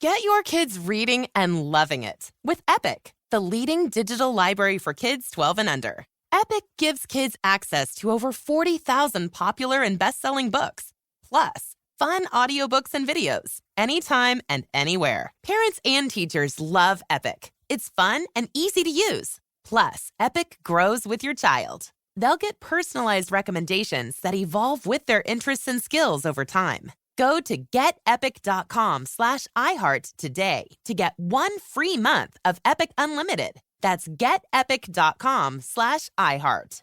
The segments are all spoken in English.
Get your kids reading and loving it with Epic, the leading digital library for kids 12 and under. Epic gives kids access to over 40,000 popular and best-selling books, plus fun audiobooks and videos, anytime and anywhere. Parents and teachers love Epic. It's fun and easy to use. Plus, Epic grows with your child. They'll get personalized recommendations that evolve with their interests and skills over time. Go to getepic.com/iHeart today to get 1 free month of Epic Unlimited. That's getepic.com/iHeart.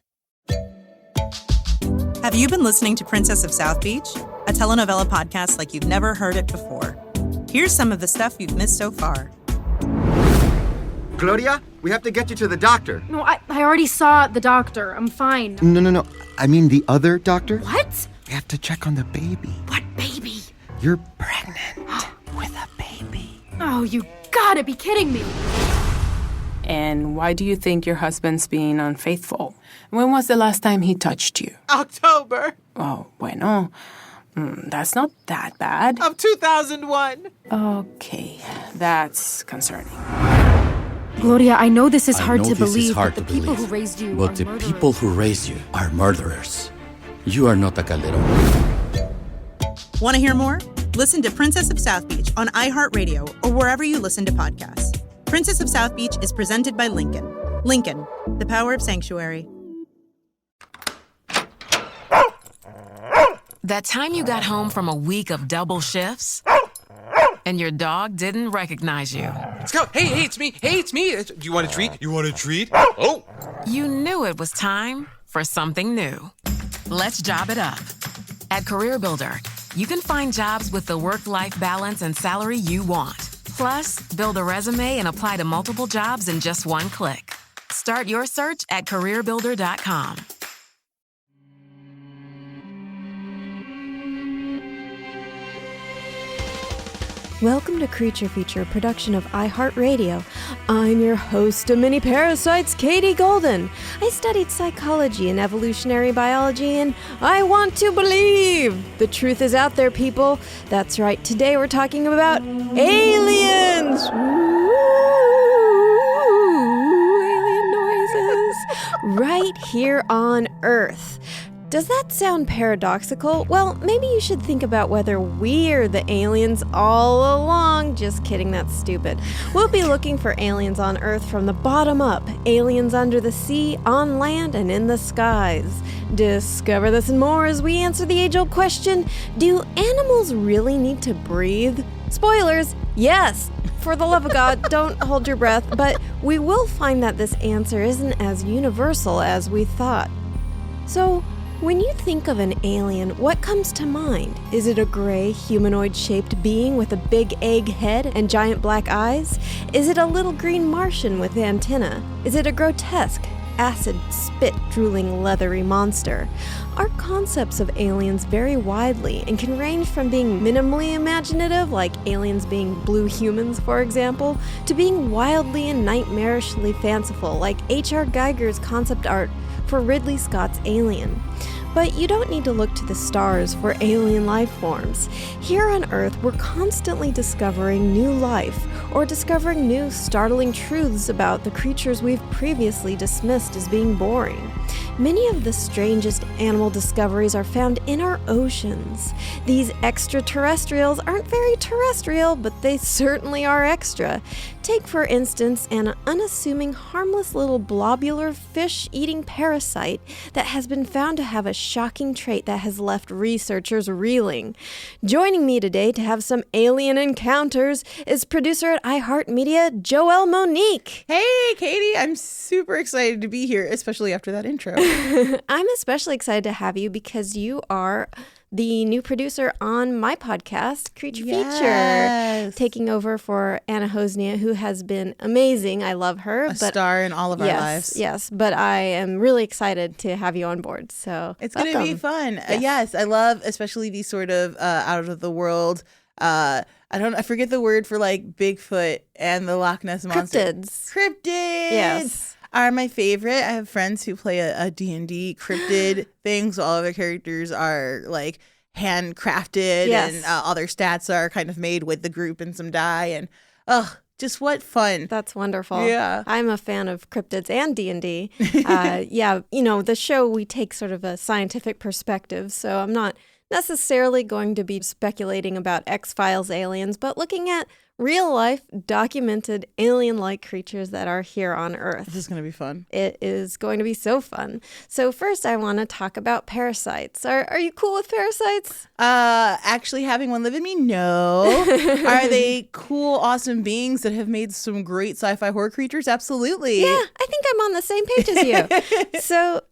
Have you been listening to Princess of South Beach, a telenovela podcast like you've never heard it before? Here's some of the stuff you've missed so far. Gloria, we have to get you to the doctor. No, I already saw the doctor. I'm fine. No. I mean the other doctor. What? We have to check on the baby. What baby? You're pregnant with a baby. Oh, you gotta be kidding me. And why do you think your husband's being unfaithful? When was the last time he touched you? October. Oh, bueno. That's not that bad. Of 2001. Okay, that's concerning. Gloria, I know this is hard to this believe, is hard but the to people believe, who raised you but are the murderers. people who raised you are murderers. You are not a Calderón. Want to hear more? Listen to Princess of South Beach on iHeartRadio or wherever you listen to podcasts. Princess of South Beach is presented by Lincoln. Lincoln, the power of sanctuary. That time you got home from a week of double shifts and your dog didn't recognize you. Let's go. Hey, it's me. Do you want a treat? Oh! You knew it was time for something new. Let's job it up. At CareerBuilder, you can find jobs with the work-life balance and salary you want. Plus, build a resume and apply to multiple jobs in just one click. Start your search at CareerBuilder.com. Welcome to Creature Feature, a production of iHeartRadio. I'm your host of Mini Parasites, Katie Golden. I studied psychology and evolutionary biology, and I want to believe the truth is out there, people. That's right, today we're talking about aliens! Ooh, alien noises. Right here on Earth. Does that sound paradoxical? Well, maybe you should think about whether we're the aliens all along. Just kidding, that's stupid. We'll be looking for aliens on Earth from the bottom up, aliens under the sea, on land, and in the skies. Discover this and more as we answer the age-old question, do animals really need to breathe? Spoilers, yes! For the love of God, don't hold your breath, but we will find that this answer isn't as universal as we thought. So, when you think of an alien, what comes to mind? Is it a gray, humanoid-shaped being with a big egg head and giant black eyes? Is it a little green Martian with antennae? Is it a grotesque, acid, spit-drooling, leathery monster? Our concepts of aliens vary widely and can range from being minimally imaginative, like aliens being blue humans, for example, to being wildly and nightmarishly fanciful, like H.R. Geiger's concept art for Ridley Scott's Alien. But you don't need to look to the stars for alien life forms. Here on Earth, we're constantly discovering new life, or discovering new startling truths about the creatures we've previously dismissed as being boring. Many of the strangest animal discoveries are found in our oceans. These extraterrestrials aren't very terrestrial, but they certainly are extra. Take, for instance, an unassuming, harmless little blobular fish-eating parasite that has been found to have a shocking trait that has left researchers reeling. Joining me today to have some alien encounters is producer at iHeartMedia, Joelle Monique. Hey, Katie, I'm super excited to be here, especially after that intro. I'm especially excited to have you because you are the new producer on my podcast, Creature Feature, taking over for Anna Hosnia, who has been amazing. I love her. A star in all of our lives. Yes, but I am really excited to have you on board. So it's going to be fun. Yes, I love especially these sort of out of the world. I forget the word for like Bigfoot and the Loch Ness Monster. Cryptids. Yes. Are my favorite. I have friends who play a D&D cryptid thing, so all of their characters are like handcrafted, and all their stats are kind of made with the group and some dye, and just what fun. That's wonderful. Yeah. I'm a fan of cryptids and D&D. Yeah, the show, we take sort of a scientific perspective, so I'm not necessarily going to be speculating about X-Files aliens, but looking at real-life, documented, alien-like creatures that are here on Earth. This is going to be fun. It is going to be so fun. So first, I want to talk about parasites. Are you cool with parasites? Actually having one live in me? No. Are they cool, awesome beings that have made some great sci-fi horror creatures? Absolutely. Yeah, I think I'm on the same page as you. So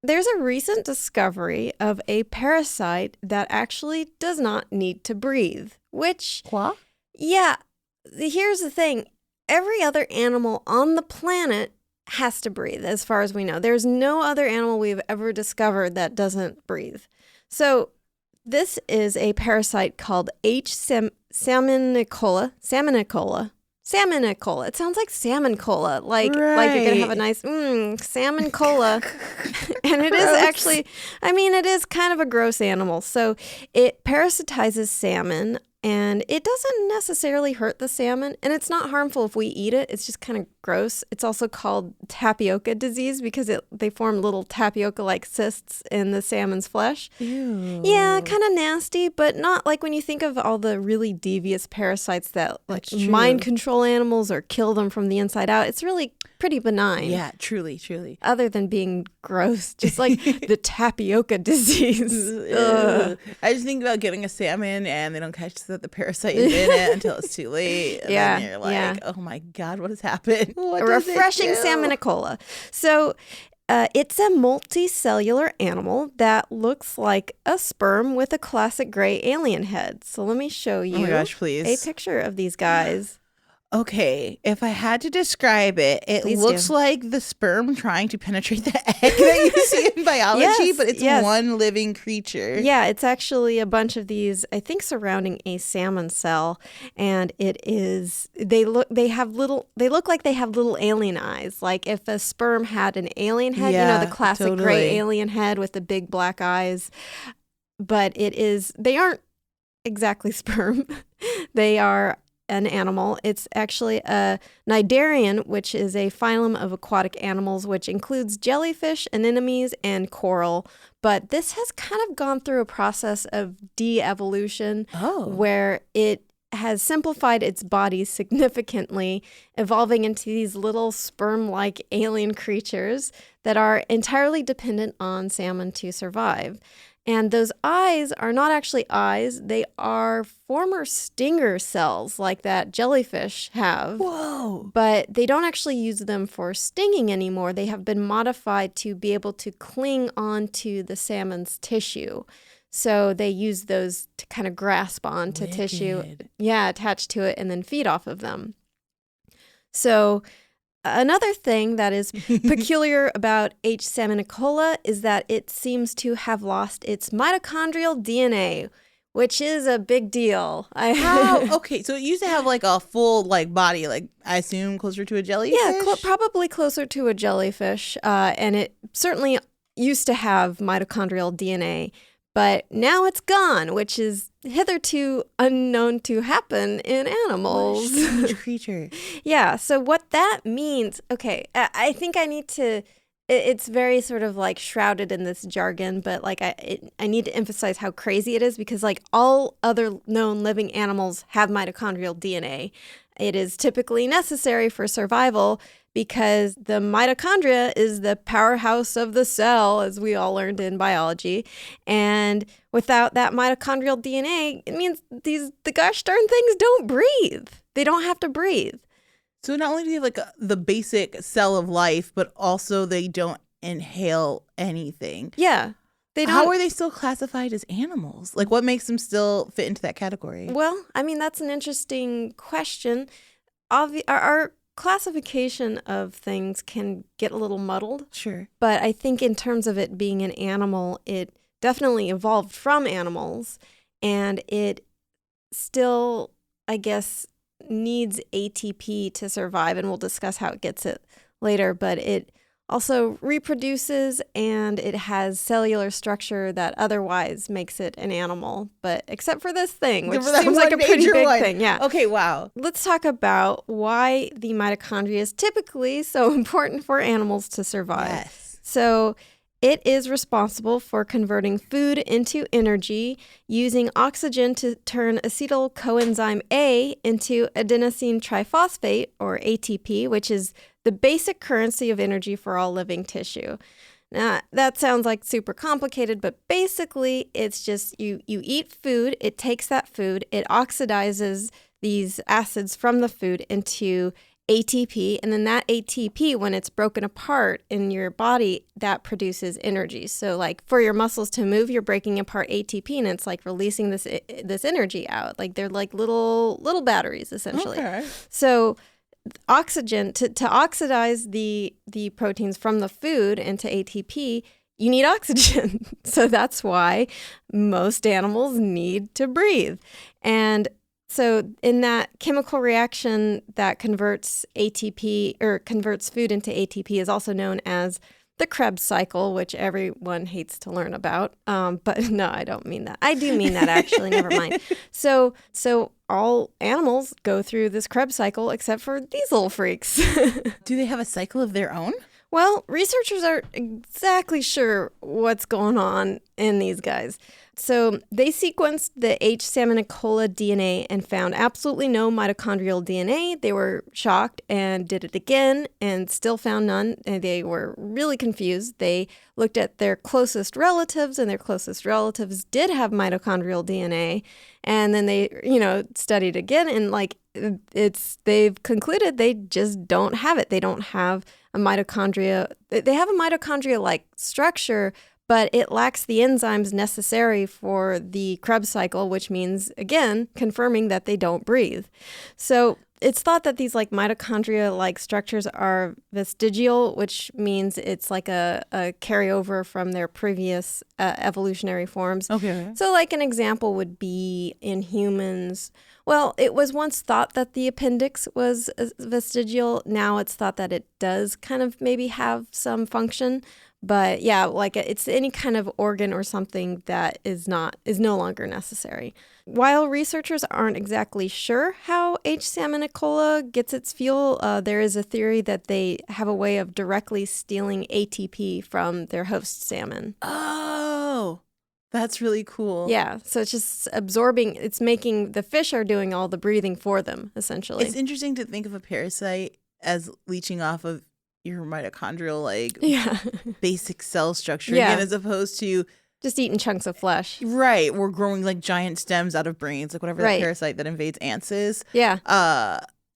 there's a recent discovery of a parasite that actually does not need to breathe, which... Quoi? Yeah. Here's the thing. Every other animal on the planet has to breathe, as far as we know. There's no other animal we've ever discovered that doesn't breathe. So this is a parasite called H. salmonicola. Salmonicola. It sounds like salmon cola. Like you're going to have a nice salmon cola. And it is actually, it is kind of a gross animal. So it parasitizes salmon. And it doesn't necessarily hurt the salmon, and it's not harmful if we eat it. It's just kind of gross. It's also called tapioca disease because they form little tapioca-like cysts in the salmon's flesh. Ew. Yeah, kind of nasty, but not like when you think of all the really devious parasites that like mind control animals or kill them from the inside out. It's really pretty benign. Yeah, truly, truly. Other than being gross, just like the tapioca disease. I just think about getting a salmon and they don't catch the parasite in it until it's too late. And then you're like, oh my God, what has happened? What a refreshing salmonicola. So it's a multicellular animal that looks like a sperm with a classic gray alien head. So let me show you a picture of these guys. Okay, if I had to describe it, it looks like the sperm trying to penetrate the egg that you see in biology, but it's one living creature. Yeah, it's actually a bunch of these, I think, surrounding a salmon cell, and they look like they have little alien eyes. Like if a sperm had an alien head, the classic gray alien head with the big black eyes. But they aren't exactly sperm. They are an animal. It's actually a cnidarian, which is a phylum of aquatic animals, which includes jellyfish, anemones, and coral. But this has kind of gone through a process of de-evolution where it has simplified its body significantly, evolving into these little sperm-like alien creatures that are entirely dependent on salmon to survive. And those eyes are not actually eyes. They are former stinger cells like that jellyfish have. Whoa. But they don't actually use them for stinging anymore. They have been modified to be able to cling onto the salmon's tissue. So they use those to kind of grasp onto tissue. Yeah, attach to it and then feed off of them. So another thing that is peculiar about H. salmonicola is that it seems to have lost its mitochondrial DNA, which is a big deal. How? Okay, so it used to have like a full body, like I assume closer to a jellyfish? Yeah, probably closer to a jellyfish. And it certainly used to have mitochondrial DNA. But now it's gone, which is hitherto unknown to happen in animals. What a strange creature. Yeah, so what that means, okay, I think I need to, it's very sort of like shrouded in this jargon, but like I need to emphasize how crazy it is because like all other known living animals have mitochondrial DNA. It is typically necessary for survival because the mitochondria is the powerhouse of the cell, as we all learned in biology. And without that mitochondrial DNA, it means the gosh darn things don't breathe. They don't have to breathe. So not only do they have like the basic cell of life, but also they don't inhale anything. Yeah. They don't. How are they still classified as animals? Like what makes them still fit into that category? Well, I mean, that's an interesting question. Our classification of things can get a little muddled. Sure. But I think in terms of it being an animal, it definitely evolved from animals, and it still, I guess, needs ATP to survive, and we'll discuss how it gets it later. But it also reproduces, and it has cellular structure that otherwise makes it an animal. But except for this thing, which seems like a pretty big thing. Yeah. Okay, wow. Let's talk about why the mitochondria is typically so important for animals to survive. Yes. So it is responsible for converting food into energy using oxygen to turn acetyl coenzyme A into adenosine triphosphate, or ATP, which is the basic currency of energy for all living tissue. Now, that sounds like super complicated, but basically it's just you eat food, it takes that food, it oxidizes these acids from the food into ATP, and then that ATP, when it's broken apart in your body, that produces energy. So like for your muscles to move, you're breaking apart ATP, and it's like releasing this energy out. Like they're like little batteries, essentially. Okay. So oxygen, to oxidize the proteins from the food into ATP, you need oxygen. So that's why most animals need to breathe. And so in that chemical reaction that converts ATP, or converts food into ATP, is also known as the Krebs cycle, which everyone hates to learn about. But no, I don't mean that. I do mean that, actually. Never mind. So all animals go through this Krebs cycle except for these little freaks. Do they have a cycle of their own? Well, researchers aren't exactly sure what's going on in these guys. So they sequenced the H. salmonicola DNA and found absolutely no mitochondrial DNA. They were shocked and did it again and still found none. And they were really confused. They looked at their closest relatives, and their closest relatives did have mitochondrial DNA. And then they, studied again, and they've concluded they just don't have it. They don't have a mitochondria. They have a mitochondria-like structure, but it lacks the enzymes necessary for the Krebs cycle, which means, again, confirming that they don't breathe. So it's thought that these mitochondria-like structures are vestigial, which means it's like a carryover from their previous evolutionary forms. Okay. So an example would be in humans. Well, it was once thought that the appendix was vestigial. Now it's thought that it does kind of maybe have some function. But yeah, it's any kind of organ or something that is no longer necessary. While researchers aren't exactly sure how H. salmonicola gets its fuel, there is a theory that they have a way of directly stealing ATP from their host salmon. Oh, that's really cool. Yeah, so it's just absorbing, it's making, the fish are doing all the breathing for them, essentially. It's interesting to think of a parasite as leeching off of your mitochondrial, basic cell structure again, as opposed to just eating chunks of flesh. Right. We're growing giant stems out of brains, whatever that parasite that invades ants is. Yeah.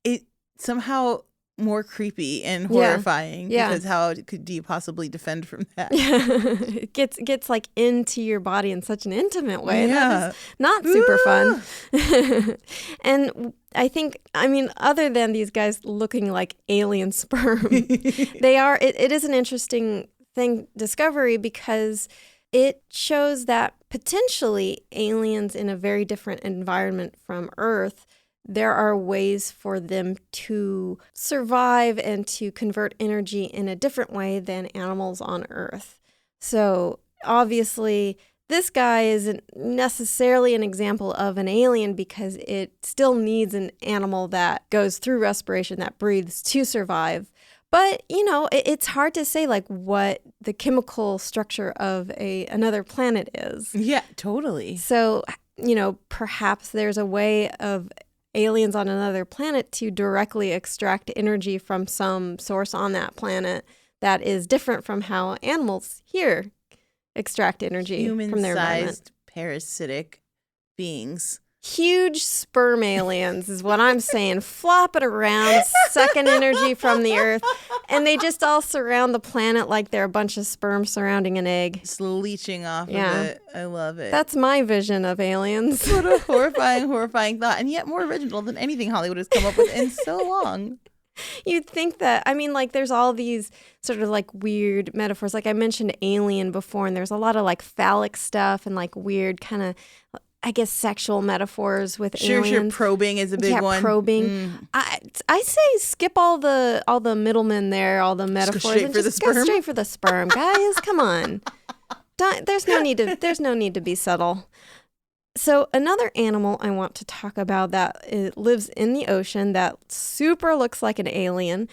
It somehow more creepy and horrifying because how do you possibly defend from that? It gets into your body in such an intimate way. Yeah. That is not super fun. And I think, other than these guys looking like alien sperm, it is an interesting discovery because it shows that potentially aliens in a very different environment from Earth, there are ways for them to survive and to convert energy in a different way than animals on Earth. So obviously, this guy isn't necessarily an example of an alien because it still needs an animal that goes through respiration, that breathes to survive. But, it's hard to say what the chemical structure of another planet is. Yeah, totally. So, perhaps there's a way of aliens on another planet to directly extract energy from some source on that planet that is different from how animals here extract energy from their environment. Human-sized parasitic beings. Huge sperm aliens is what I'm saying. Flopping around, sucking energy from the earth. And they just all surround the planet like they're a bunch of sperm surrounding an egg. Just leeching off of it. I love it. That's my vision of aliens. What a horrifying thought. And yet more original than anything Hollywood has come up with in so long. You'd think that, there's all these sort of weird metaphors. I mentioned alien before, and there's a lot of phallic stuff and weird kind of I guess, sexual metaphors with Sure, aliens. probing is a big one. Yeah, probing. I say skip all the middlemen there, all the metaphors, straight and for the just go sperm. straight for the sperm, guys. Come on. There's no need to be subtle. So another animal I want to talk about that lives in the ocean that super looks like an alien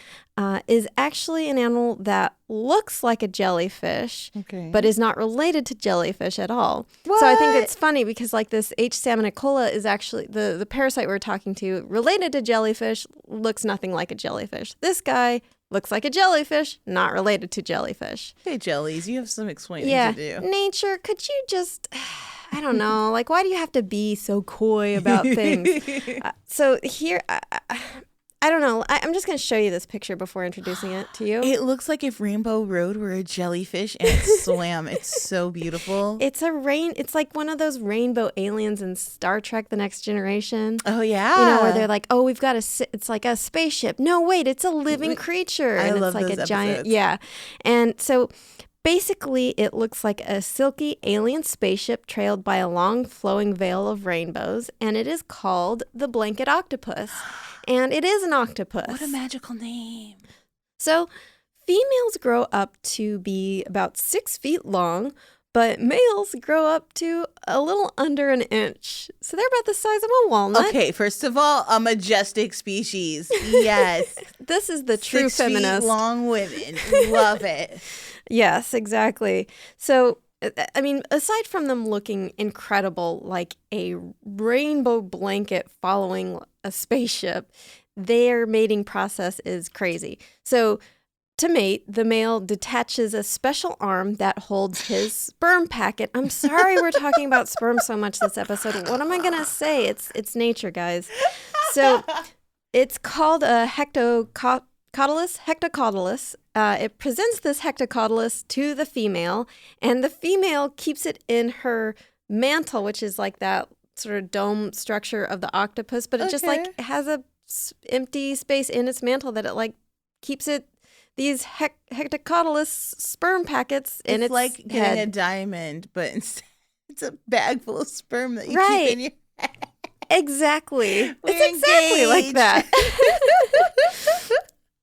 is actually an animal that looks like a jellyfish, but is not related to jellyfish at all. What? So I think it's funny because like this H. salmonicola is actually the parasite we're talking to, related to jellyfish, looks nothing like a jellyfish. This guy looks like a jellyfish, not related to jellyfish. Hey, jellies, you have some explaining to do. Nature, could you just... I don't know. Like, why do you have to be so coy about things? So here, I don't know. I'm just going to show you this picture before introducing it to you. It looks like if Rainbow Road were a jellyfish and it swam. It's so beautiful. It's like one of those rainbow aliens in Star Trek: The Next Generation. Oh, yeah. You know, where they're like, oh, we've got it's like a spaceship. No, wait, it's a living creature. I and love it's like those a giant. episodes. Yeah. And so basically, it looks like a silky alien spaceship trailed by a long flowing veil of rainbows, and it is called the blanket octopus. And it is an octopus. What a magical name. So females grow up to be about 6 feet long, but males grow up to a little under an inch. So they're about the size of a walnut. Okay, first of all, a majestic species. Yes. This is the true 6 feminist. feet long women. Love it. Yes, exactly. So, I mean, aside from them looking incredible, like a rainbow blanket following a spaceship, their mating process is crazy. So, to mate, the male detaches a special arm that holds his sperm packet. I'm sorry we're talking about sperm so much this episode. What am I going to say? It's nature, guys. So, it's called a hectocotylus. It presents this hectocotylus to the female, and the female keeps it in her mantle, which is like that sort of dome structure of the octopus, but it just like has a empty space in its mantle that it like keeps it these hectocotylus sperm packets in its like head. getting a diamond, but instead it's a bag full of sperm that you Right. keep in your head. Exactly. We're It's exactly like engaged. that.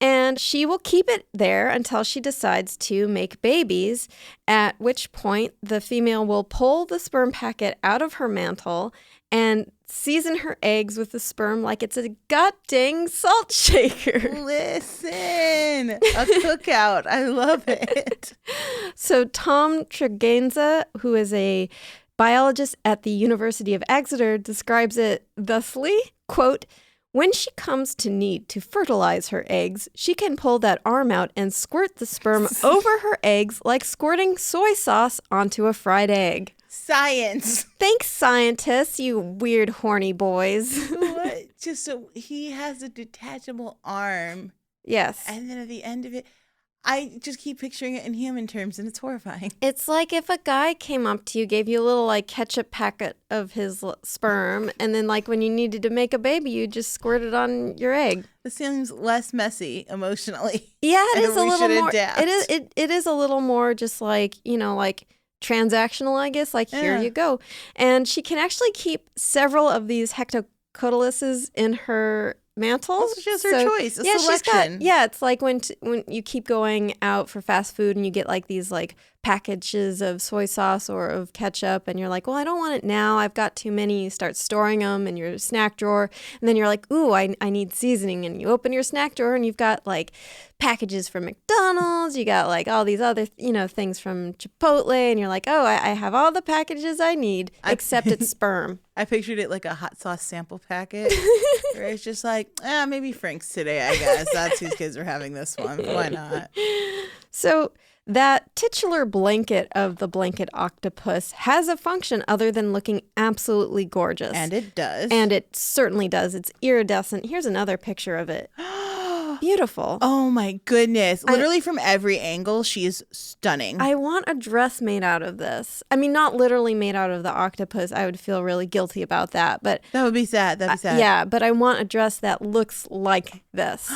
And she will keep it there until she decides to make babies, at which point the female will pull the sperm packet out of her mantle and season her eggs with the sperm like it's a god-dang salt shaker. Listen, a cookout. I love it. So Tom Tregenza, who is a biologist at the University of Exeter, describes it thusly, quote, "When she comes to need to fertilize her eggs, she can pull that arm out and squirt the sperm over her eggs like squirting soy sauce onto a fried egg." Science. Thanks, scientists, you weird horny boys. What? Just so he has a detachable arm. Yes. And then at the end of it, I just keep picturing it in human terms, and it's horrifying. It's like if a guy came up to you, gave you a little like ketchup packet of his sperm, and then like when you needed to make a baby, you just squirt it on your egg. This seems less messy emotionally. Yeah, it and is a we little should more. adapt. It is a little more just like, you know, like transactional, I guess. Like here Yeah. you go, and she can actually keep several of these hectocotyluses in her mantle. Also, she has her choice, a selection. It's like when you keep going out for fast food and you get like these like packages of soy sauce or of ketchup, and you're like, well, I don't want it now. I've got too many. You start storing them in your snack drawer, and then you're like, ooh, I need seasoning, and you open your snack drawer and you've got like packages from McDonald's. You got like all these other, you know, things from Chipotle, and you're like, oh, I have all the packages I need except it's sperm. I pictured it like a hot sauce sample packet where it's just like, maybe Frank's today, I guess. That's whose kids are having this one. Why not? So that titular blanket of the blanket octopus has a function other than looking absolutely gorgeous. And it does. And it certainly does. It's iridescent. Here's another picture of it. Beautiful. Oh my goodness. Literally from every angle, she is stunning. I want a dress made out of this. I mean, not literally made out of the octopus. I would feel really guilty about that. But that would be sad. That'd be sad. Yeah, but I want a dress that looks like this.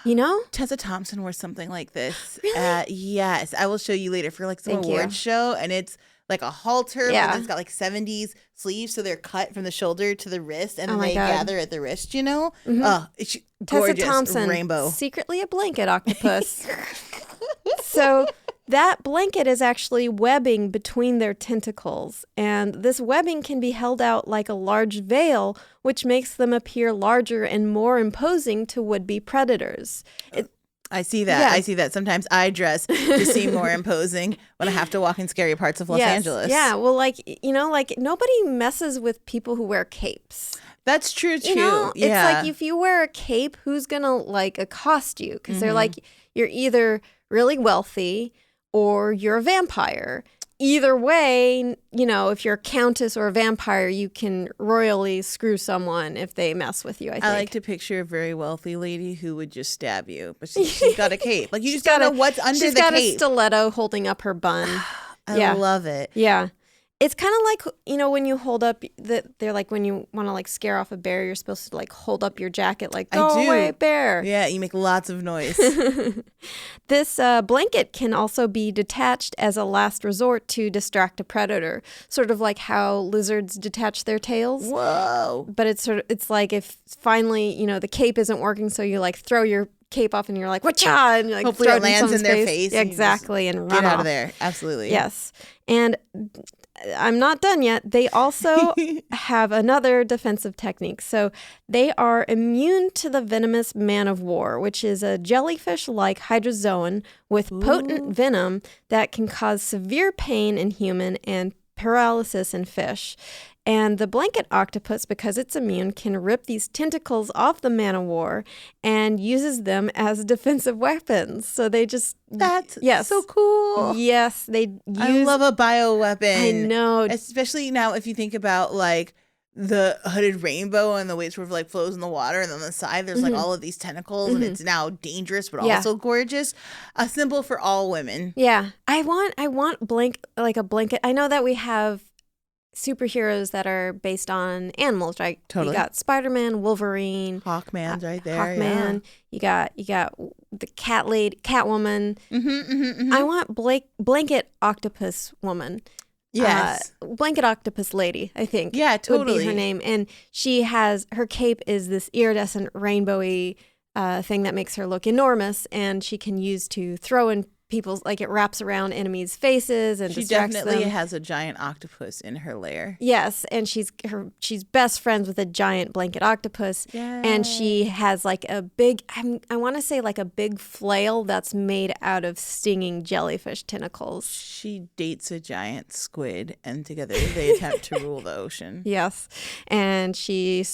You know? Tessa Thompson wore something like this. Really? Yes. I will show you later for like some Thank you. awards show. And it's like a halter, Yeah. but it's got like 70s sleeves, so they're cut from the shoulder to the wrist, and then they God. gather at the wrist, you know? It's gorgeous. Tessa Thompson, rainbow. secretly a blanket octopus. So that blanket is actually webbing between their tentacles, and this webbing can be held out like a large veil, which makes them appear larger and more imposing to would-be predators. I see that. Yeah. I see that. Sometimes I dress to seem more imposing when I have to walk in scary parts of Los Angeles. Yeah, well, like, you know, like nobody messes with people who wear capes. That's true, too. You know, yeah. it's like if you wear a cape, who's going to like accost you? Because they're like, you're either really wealthy or you're a vampire. Either way, you know, if you're a countess or a vampire, you can royally screw someone if they mess with you, I think. I like to picture a very wealthy lady who would just stab you, but she's got a cape. Like, you just gotta know what's under the cape. She's got a stiletto holding up her bun. I love it. Yeah. It's kind of like, you know, when you hold up, they're like when you want to like scare off a bear, you're supposed to like hold up your jacket like, go away, bear. Yeah, you make lots of noise. This blanket can also be detached as a last resort to distract a predator, sort of like how lizards detach their tails. Whoa. But it's like if finally, you know, the cape isn't working, so you like throw your cape off and you're like, whatcha? And you, like, hopefully throw it lands in their face. face. Exactly, and run get out off. of there. Absolutely. Yes. And I'm not done yet. They also have another defensive technique. So they are immune to the venomous man-of-war, which is a jellyfish-like hydrozoan with potent venom that can cause severe pain in human and paralysis in fish. And the blanket octopus, because it's immune, can rip these tentacles off the man-of-war and uses them as defensive weapons. So they just... That's yes. so cool. Yes, they use... I love a bioweapon. I know. Especially now if you think about like the hooded rainbow and the way it sort of like flows in the water, and on the side there's like all of these tentacles and it's now dangerous but also gorgeous. A symbol for all women. Yeah. I want a blanket. I know that we have superheroes that are based on animals, right? Totally. You got Spider-Man, Wolverine, Hawkman's right there. Hawkman. Yeah. You got the Catwoman. I want blanket octopus woman. Yes. Blanket octopus lady, I think. Yeah, totally. Would be her name. And her cape is this iridescent rainbowy thing that makes her look enormous, and she can use to throw in people's, like it wraps around enemies' faces and distracts them. She definitely has a giant octopus in her lair. Yes, and she's best friends with a giant blanket octopus. Yes. And she has like a big, I want to say like a big flail that's made out of stinging jellyfish tentacles. She dates a giant squid, and together they attempt to rule the ocean. Yes, and she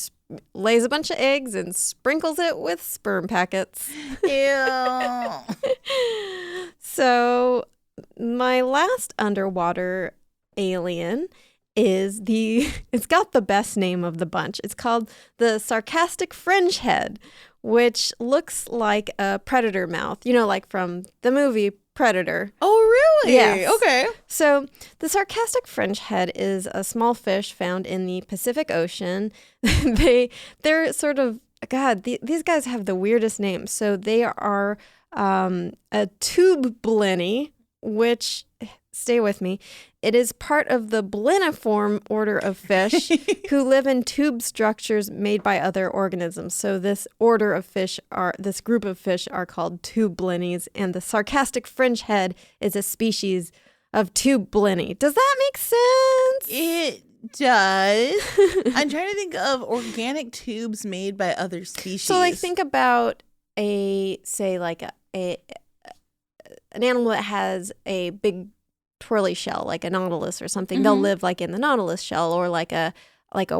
lays a bunch of eggs and sprinkles it with sperm packets. Ew. So my last underwater alien is it's got the best name of the bunch. It's called the sarcastic fringe head, which looks like a predator mouth, you know, like from the movie Predator. Oh, really? Yes. Okay. So the sarcastic fringe head is a small fish found in the Pacific Ocean. They're sort of, God, these guys have the weirdest names. So they are a tube blenny, which, stay with me, it is part of the bleniform order of fish who live in tube structures made by other organisms. So this group of fish are called tube blennies, and the sarcastic fringe head is a species of tube blenny. Does that make sense? It does. I'm trying to think of organic tubes made by other species. So like think about an animal that has a big twirly shell, like a nautilus or something. They'll live like in the nautilus shell, or like a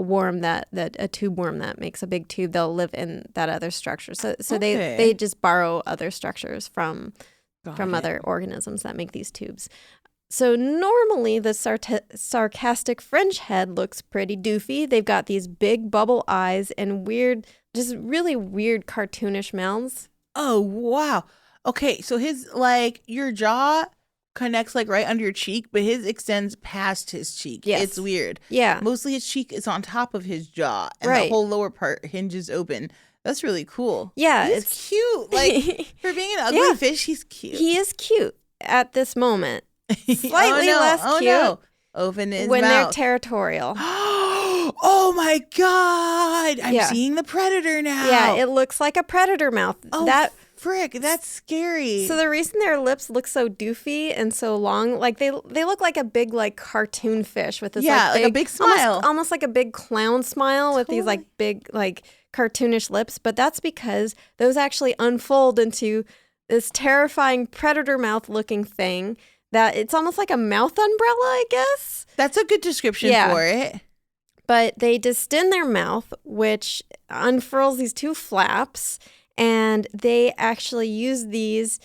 worm that a tube worm that makes a big tube. They'll live in that other structure. So they just borrow other structures from other organisms that make these tubes. So normally the sarcastic fringe head looks pretty doofy. They've got these big bubble eyes and weird, just really weird cartoonish mouths. Oh, wow. Okay, so his, like, your jaw connects, like, right under your cheek, but his extends past his cheek. Yes. It's weird. Yeah. Mostly his cheek is on top of his jaw, and Right. the whole lower part hinges open. That's really cool. Yeah. He's cute. Like, for being an ugly fish, he's cute. He is cute at this moment. Slightly Oh, no. less Oh, cute. no. Open his when they're mouth. territorial. Oh my God. I'm seeing the predator now. Yeah, it looks like a predator mouth. Oh, frick. That's scary. So the reason their lips look so doofy and so long, like they look like a big like cartoon fish with this like a big smile. Almost like a big clown smile with these like big like cartoonish lips. But that's because those actually unfold into this terrifying predator mouth looking thing that it's almost like a mouth umbrella, I guess. That's a good description for it. But they distend their mouth, which unfurls these two flaps, and they actually use these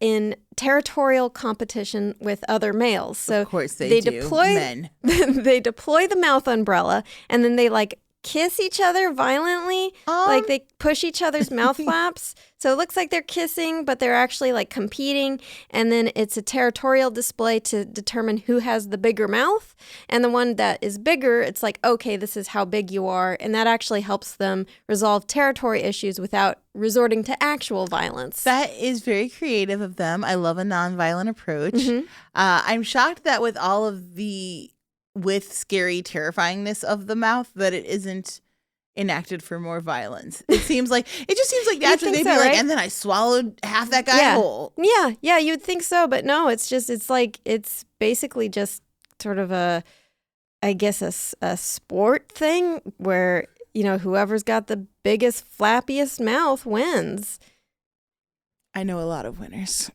in territorial competition with other males. So of course they do. Deploy men. They deploy the mouth umbrella, and then they like kiss each other violently. Like they push each other's mouth flaps. So it looks like they're kissing, but they're actually like competing. And then it's a territorial display to determine who has the bigger mouth. And the one that is bigger, it's like, okay, this is how big you are. And that actually helps them resolve territory issues without resorting to actual violence. That is very creative of them. I love a nonviolent approach. I'm shocked that with all of the scary terrifyingness of the mouth that it isn't enacted for more violence. It just seems like naturally they'd be like, and then I swallowed half that guy whole. Yeah, you'd think so, but no, it's basically just sort of a sport thing where, you know, whoever's got the biggest, flappiest mouth wins. I know a lot of winners.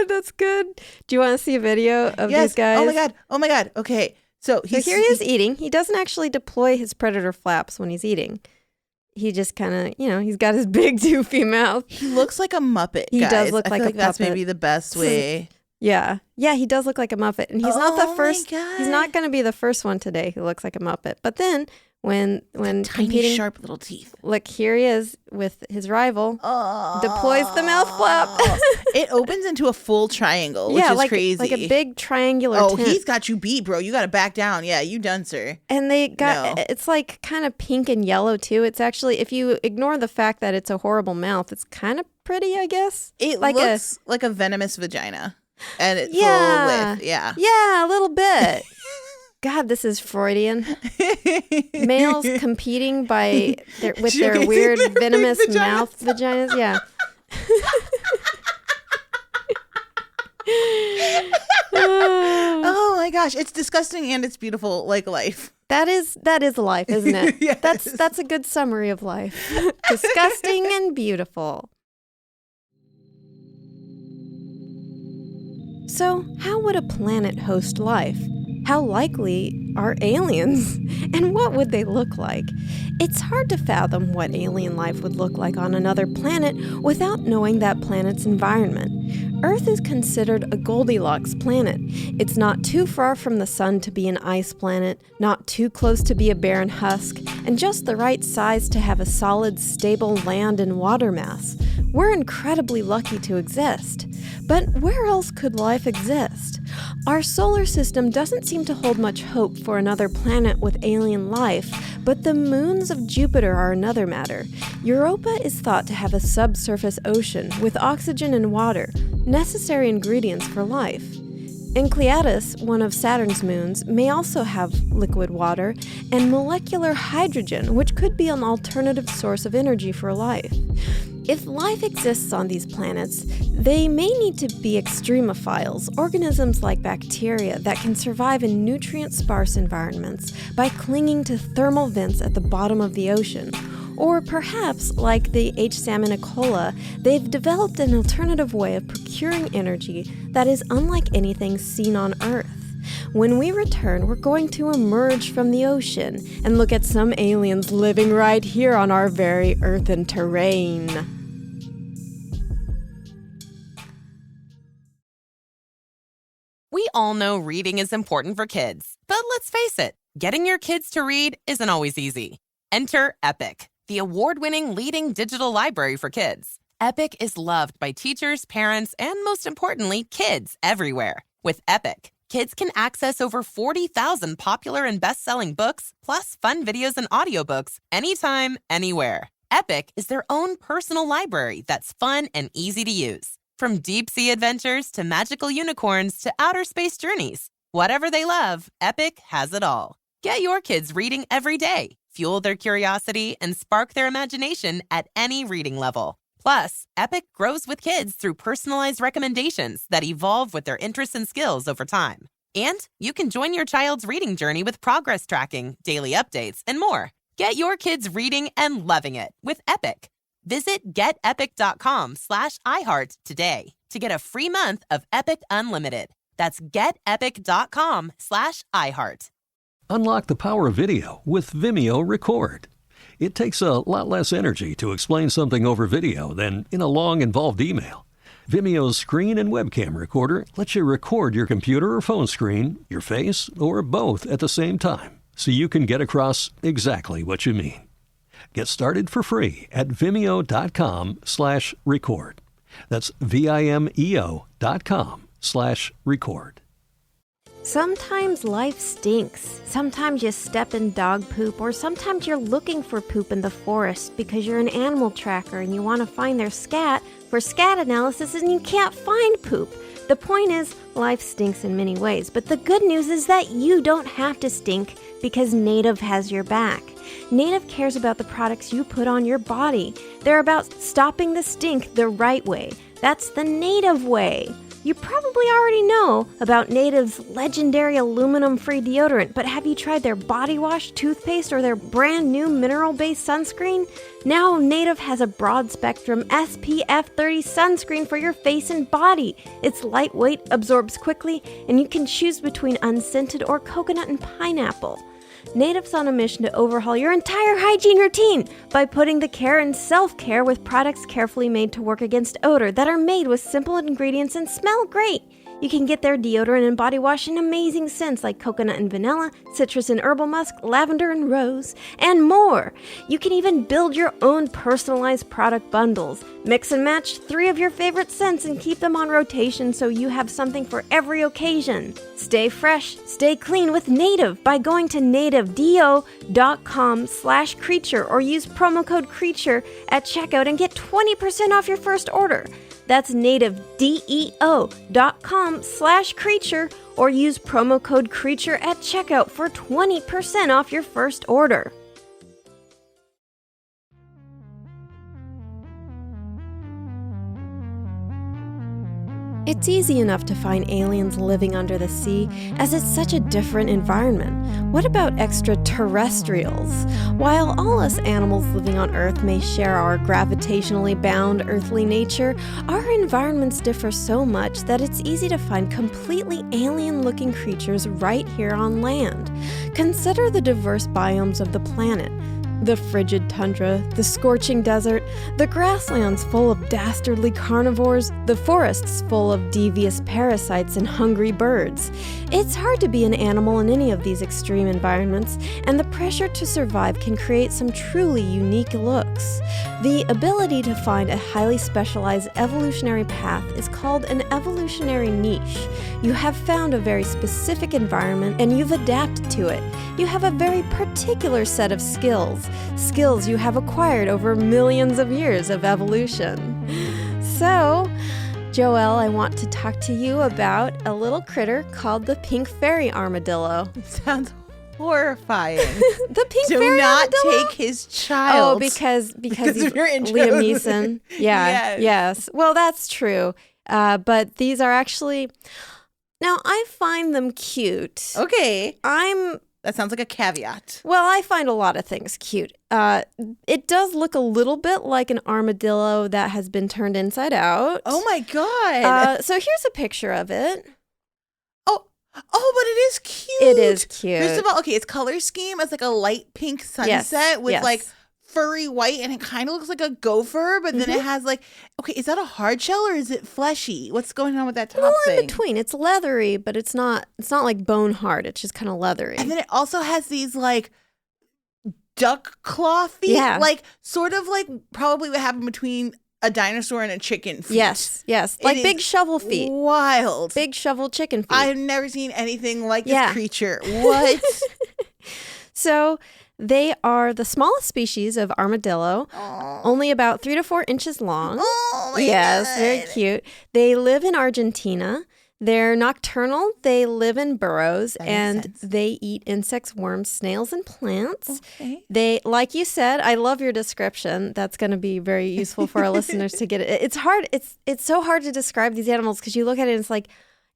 That's good. Do you want to see a video of these guys? Oh my god. Okay. So here he is eating. He doesn't actually deploy his predator flaps when he's eating. He just kind of, you know, he's got his big doofy mouth. He looks like a Muppet, He guys. does look like a puppet. That's maybe the best way. Yeah, he does look like a Muppet. And he's not the first. My God. He's not going to be the first one today who looks like a Muppet. But then when tiny competing, sharp little teeth. Look, here he is with his rival. Deploys the mouth flap. It opens into a full triangle, which is crazy. Like a big triangular tent. He's got you beat, bro. You got to back down. Yeah, you done, sir. And it's like kind of pink and yellow too. It's actually, if you ignore the fact that it's a horrible mouth, it's kind of pretty, I guess. It looks like a venomous vagina. And it's full width. Yeah, a little bit. God, this is Freudian. Males competing with their weird venomous mouth vaginas. Yeah. Oh my gosh, it's disgusting and it's beautiful, like life. That is life, isn't it? Yes. That's a good summary of life. Disgusting and beautiful. So, how would a planet host life? How likely are aliens? And what would they look like? It's hard to fathom what alien life would look like on another planet without knowing that planet's environment. Earth is considered a Goldilocks planet. It's not too far from the sun to be an ice planet, not too close to be a barren husk, and just the right size to have a solid, stable land and water mass. We're incredibly lucky to exist. But where else could life exist? Our solar system doesn't seem to hold much hope for another planet with alien life, but the moons of Jupiter are another matter. Europa is thought to have a subsurface ocean with oxygen and water, necessary ingredients for life. Enceladus, one of Saturn's moons, may also have liquid water and molecular hydrogen, which could be an alternative source of energy for life. If life exists on these planets, they may need to be extremophiles, organisms like bacteria that can survive in nutrient-sparse environments by clinging to thermal vents at the bottom of the ocean. Or perhaps, like the H. salmonicola, they've developed an alternative way of procuring energy that is unlike anything seen on Earth. When we return, we're going to emerge from the ocean and look at some aliens living right here on our very earthen terrain. We all know reading is important for kids, but let's face it, getting your kids to read isn't always easy. Enter Epic, the award-winning leading digital library for kids. Epic is loved by teachers, parents, and most importantly, kids everywhere. With Epic, kids can access over 40,000 popular and best-selling books, plus fun videos and audiobooks anytime, anywhere. Epic is their own personal library that's fun and easy to use. From deep-sea adventures to magical unicorns to outer space journeys. Whatever they love, Epic has it all. Get your kids reading every day, fuel their curiosity, and spark their imagination at any reading level. Plus, Epic grows with kids through personalized recommendations that evolve with their interests and skills over time. And you can join your child's reading journey with progress tracking, daily updates, and more. Get your kids reading and loving it with Epic. Visit getepic.com/iHeart today to get a free month of Epic Unlimited. That's getepic.com/iHeart. Unlock the power of video with Vimeo Record. It takes a lot less energy to explain something over video than in a long, involved email. Vimeo's screen and webcam recorder lets you record your computer or phone screen, your face, or both at the same time, so you can get across exactly what you mean. Get started for free at vimeo.com/record. That's vimeo.com/record. Sometimes life stinks. Sometimes you step in dog poop, or sometimes you're looking for poop in the forest because you're an animal tracker and you want to find their scat for scat analysis and you can't find poop. The point is, life stinks in many ways, but the good news is that you don't have to stink because Native has your back. Native cares about the products you put on your body. They're about stopping the stink the right way. That's the Native way. You probably already know about Native's legendary aluminum-free deodorant, but have you tried their body wash, toothpaste, or their brand new mineral-based sunscreen? Now Native has a broad-spectrum SPF 30 sunscreen for your face and body. It's lightweight, absorbs quickly, and you can choose between unscented or coconut and pineapple. Native's on a mission to overhaul your entire hygiene routine by putting the care in self-care with products carefully made to work against odor that are made with simple ingredients and smell great. You can get their deodorant and body wash in amazing scents like coconut and vanilla, citrus and herbal musk, lavender and rose, and more. You can even build your own personalized product bundles. Mix and match 3 of your favorite scents and keep them on rotation so you have something for every occasion. Stay fresh, stay clean with Native by going to nativedeo.com/creature or use promo code CREATURE at checkout and get 20% off your first order. That's nativedeo.com/creature or use promo code CREATURE at checkout for 20% off your first order. It's easy enough to find aliens living under the sea, as it's such a different environment. What about extraterrestrials? While all us animals living on Earth may share our gravitationally bound earthly nature, our environments differ so much that it's easy to find completely alien-looking creatures right here on land. Consider the diverse biomes of the planet. The frigid tundra, the scorching desert, the grasslands full of dastardly carnivores, the forests full of devious parasites and hungry birds. It's hard to be an animal in any of these extreme environments, and the pressure to survive can create some truly unique looks. The ability to find a highly specialized evolutionary path is called an evolutionary niche. You have found a very specific environment and you've adapted to it. You have a very particular set of skills you have acquired over millions of years of evolution. So, Joelle, I want to talk to you about a little critter called the pink fairy armadillo. Sounds horrifying. The pink Do fairy not armadillo? take his child. Oh, because Because of your intros. Liam Neeson. Yeah, Yes. yes. Well, that's true. But these are actually... Now, I find them cute. Okay. That sounds like a caveat. Well, I find a lot of things cute. It does look a little bit like an armadillo that has been turned inside out. Oh my God. So here's a picture of it. Oh, but it is cute. It is cute. First of all, okay, its color scheme is like a light pink sunset with like furry white, and it kind of looks like a gopher, but then it has like, okay, is that a hard shell or is it fleshy? What's going on with that top thing? In between. It's leathery, but it's not like bone hard. It's just kind of leathery. And then it also has these like duck claw feet. Yeah. Like sort of like probably what happened between a dinosaur and a chicken feet. Yes. Like big shovel feet. Wild. Big shovel chicken feet. I've never seen anything like this creature. What? So They are the smallest species of armadillo, only about 3 to 4 inches long. Oh, my Yes, God. very cute. They live in Argentina. They're nocturnal. They live in burrows, and they eat insects, worms, snails, and plants. Okay. They, like you said, I love your description. That's going to be very useful for our listeners to get it. It's hard. It's so hard to describe these animals because you look at it and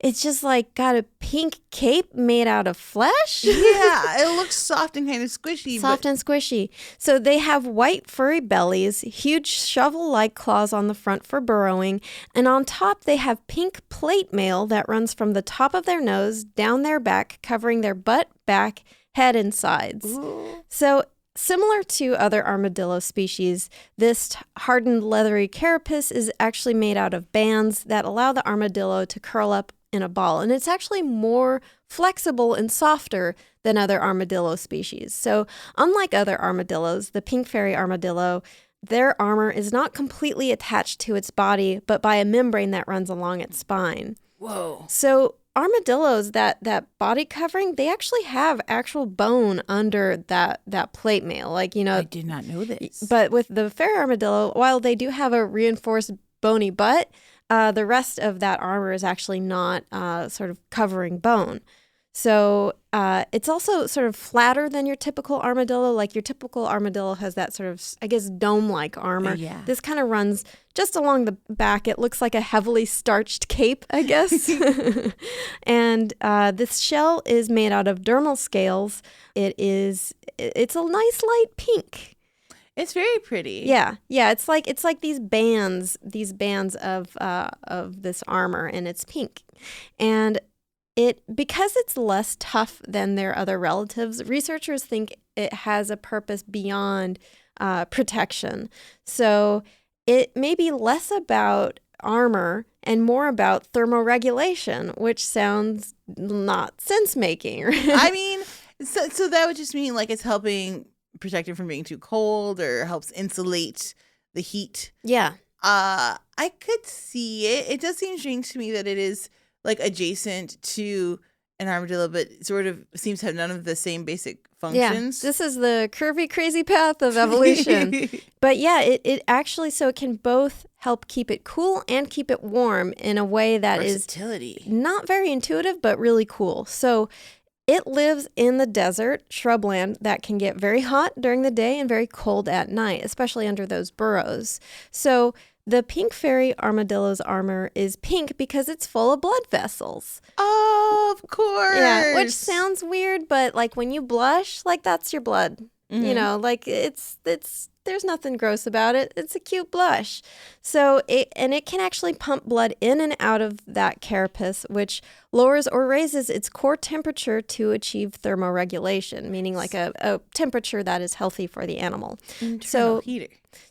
it's just like got a pink cape made out of flesh. Yeah, it looks soft and kind of squishy. Soft and squishy. So they have white furry bellies, huge shovel-like claws on the front for burrowing, and on top they have pink plate mail that runs from the top of their nose down their back, covering their butt, back, head, and sides. Ooh. So similar to other armadillo species, this hardened leathery carapace is actually made out of bands that allow the armadillo to curl up in a ball, and it's actually more flexible and softer than other armadillo species. So unlike other armadillos, the pink fairy armadillo, their armor is not completely attached to its body, but by a membrane that runs along its spine. Whoa. So armadillos, that body covering, they actually have actual bone under that plate mail. Like, you know, I did not know this. But with the fairy armadillo, while they do have a reinforced bony butt, the rest of that armor is actually not sort of covering bone. So it's also sort of flatter than your typical armadillo. Like your typical armadillo has that sort of, I guess, dome-like armor. Yeah. This kind of runs just along the back. It looks like a heavily starched cape, I guess. And this shell is made out of dermal scales. It's a nice light pink. It's very pretty. Yeah. It's like these bands of this armor, and it's pink. And because it's less tough than their other relatives, researchers think it has a purpose beyond protection. So it may be less about armor and more about thermoregulation, which sounds not sense-making. I mean, so that would just mean like it's helping protect it from being too cold or helps insulate the heat. Yeah. I could see it. It does seem strange to me that it is like adjacent to an armadillo, but sort of seems to have none of the same basic functions. Yeah, this is the curvy, crazy path of evolution. But yeah, it actually, so it can both help keep it cool and keep it warm in a way that Versatility. Is not very intuitive, but really cool. So it lives in the desert, shrubland that can get very hot during the day and very cold at night, especially under those burrows. So the pink fairy armadillo's armor is pink because it's full of blood vessels. Oh, of course. Yeah, which sounds weird, but like when you blush, like that's your blood. Mm-hmm. You know, like it's there's nothing gross about it. It's a cute blush. So it can actually pump blood in and out of that carapace, which lowers or raises its core temperature to achieve thermoregulation, meaning like a temperature that is healthy for the animal. Internal heater.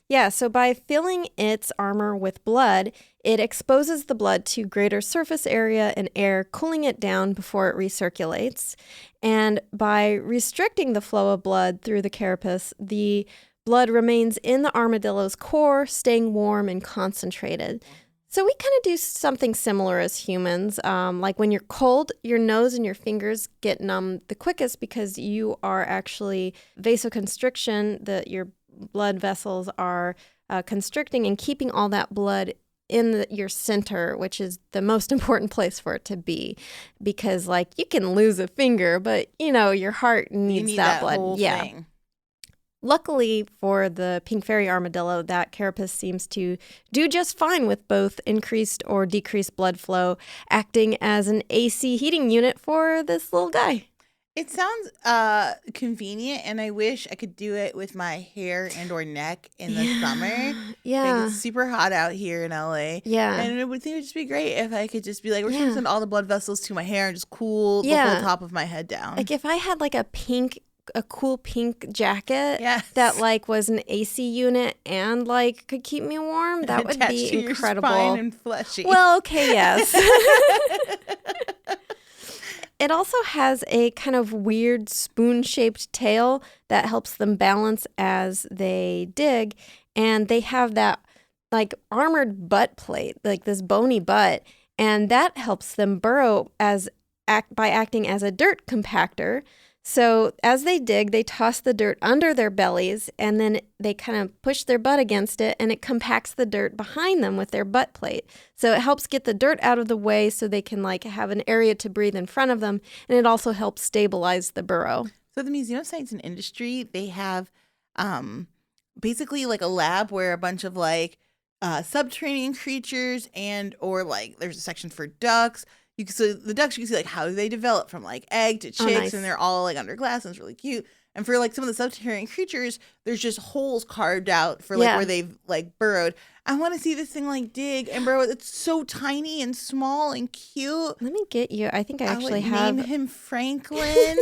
Yeah, so by filling its armor with blood, it exposes the blood to greater surface area and air, cooling it down before it recirculates. And by restricting the flow of blood through the carapace, the blood remains in the armadillo's core, staying warm and concentrated. So we kind of do something similar as humans. Like when you're cold, your nose and your fingers get numb the quickest because you are actually vasoconstriction, your blood vessels are constricting and keeping all that blood in your center, which is the most important place for it to be, because like you can lose a finger, but you know your heart needs that blood. Whole thing. Luckily for the pink fairy armadillo, that carapace seems to do just fine with both increased or decreased blood flow, acting as an AC heating unit for this little guy. It sounds convenient, and I wish I could do it with my hair and or neck in the summer. Yeah. Like it's super hot out here in LA. Yeah. And it would just be great if I could just be like, we're going to send all the blood vessels to my hair and just cool the whole top of my head down. Like if I had like a cool pink jacket that like was an AC unit and like could keep me warm, that would be incredible. Your spine and fleshy. Well, okay, yes. It also has a kind of weird spoon-shaped tail that helps them balance as they dig, and they have that like armored butt plate, like this bony butt, and that helps them burrow by acting as a dirt compactor. So as they dig, they toss the dirt under their bellies, and then they kind of push their butt against it, and it compacts the dirt behind them with their butt plate. So it helps get the dirt out of the way so they can like have an area to breathe in front of them, and it also helps stabilize the burrow. So the Museum of Science and Industry, they have basically like a lab where a bunch of like subterranean creatures or like there's a section for ducks. So the ducks, you can see like how they develop from like egg to chicks, and they're all like under glass, and it's really cute. And for like some of the subterranean creatures, there's just holes carved out for like where they've like burrowed. I want to see this thing like dig and burrow. It's so tiny and small and cute. Let me get you. I think I actually have. Name him Franklin.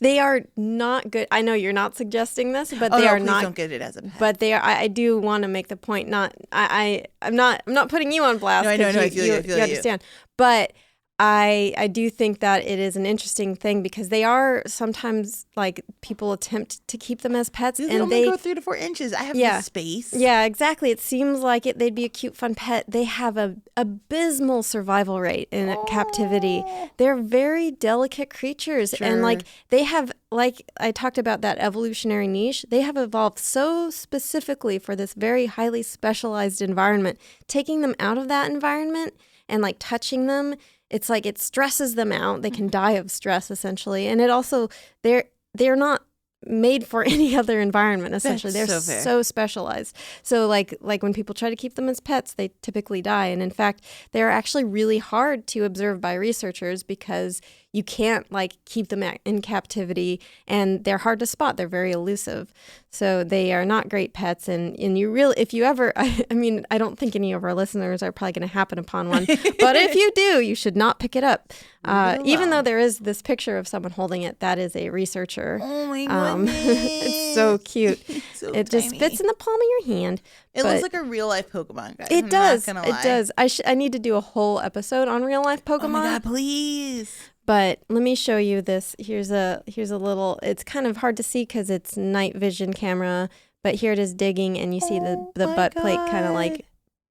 They are not good. I know you're not suggesting this, but they are not. Don't get it as a pet. But they are. I do want to make the point. I'm not putting you on blast. No, I know. I feel you. You understand. But I do think that it is an interesting thing because they are sometimes like people attempt to keep them as pets, and they only go 3 to 4 inches. I have the space. Yeah, exactly. It seems like they'd be a cute, fun pet. They have a abysmal survival rate in captivity. They're very delicate creatures, and like they have, like I talked about that evolutionary niche. They have evolved so specifically for this very highly specialized environment. Taking them out of that environment and like touching them, it's like it stresses them out. They can die of stress essentially. And it also, they're not made for any other environment essentially. They're so specialized. So like when people try to keep them as pets, they typically die. And in fact, they're actually really hard to observe by researchers because you can't like keep them in captivity, and they're hard to spot. They're very elusive. So they are not great pets. And you really, if you ever, I mean, I don't think any of our listeners are probably going to happen upon one, but if you do, you should not pick it up. Even though there is this picture of someone holding it, that is a researcher. Oh my goodness. It's so cute. It just fits in the palm of your hand. It looks like a real life Pokemon, guys. It does. It does. I need to do a whole episode on real life Pokemon. Oh my God, please. But let me show you this. Here's a little, it's kind of hard to see because it's night vision camera, but here it is digging, and you see the butt plate kind of like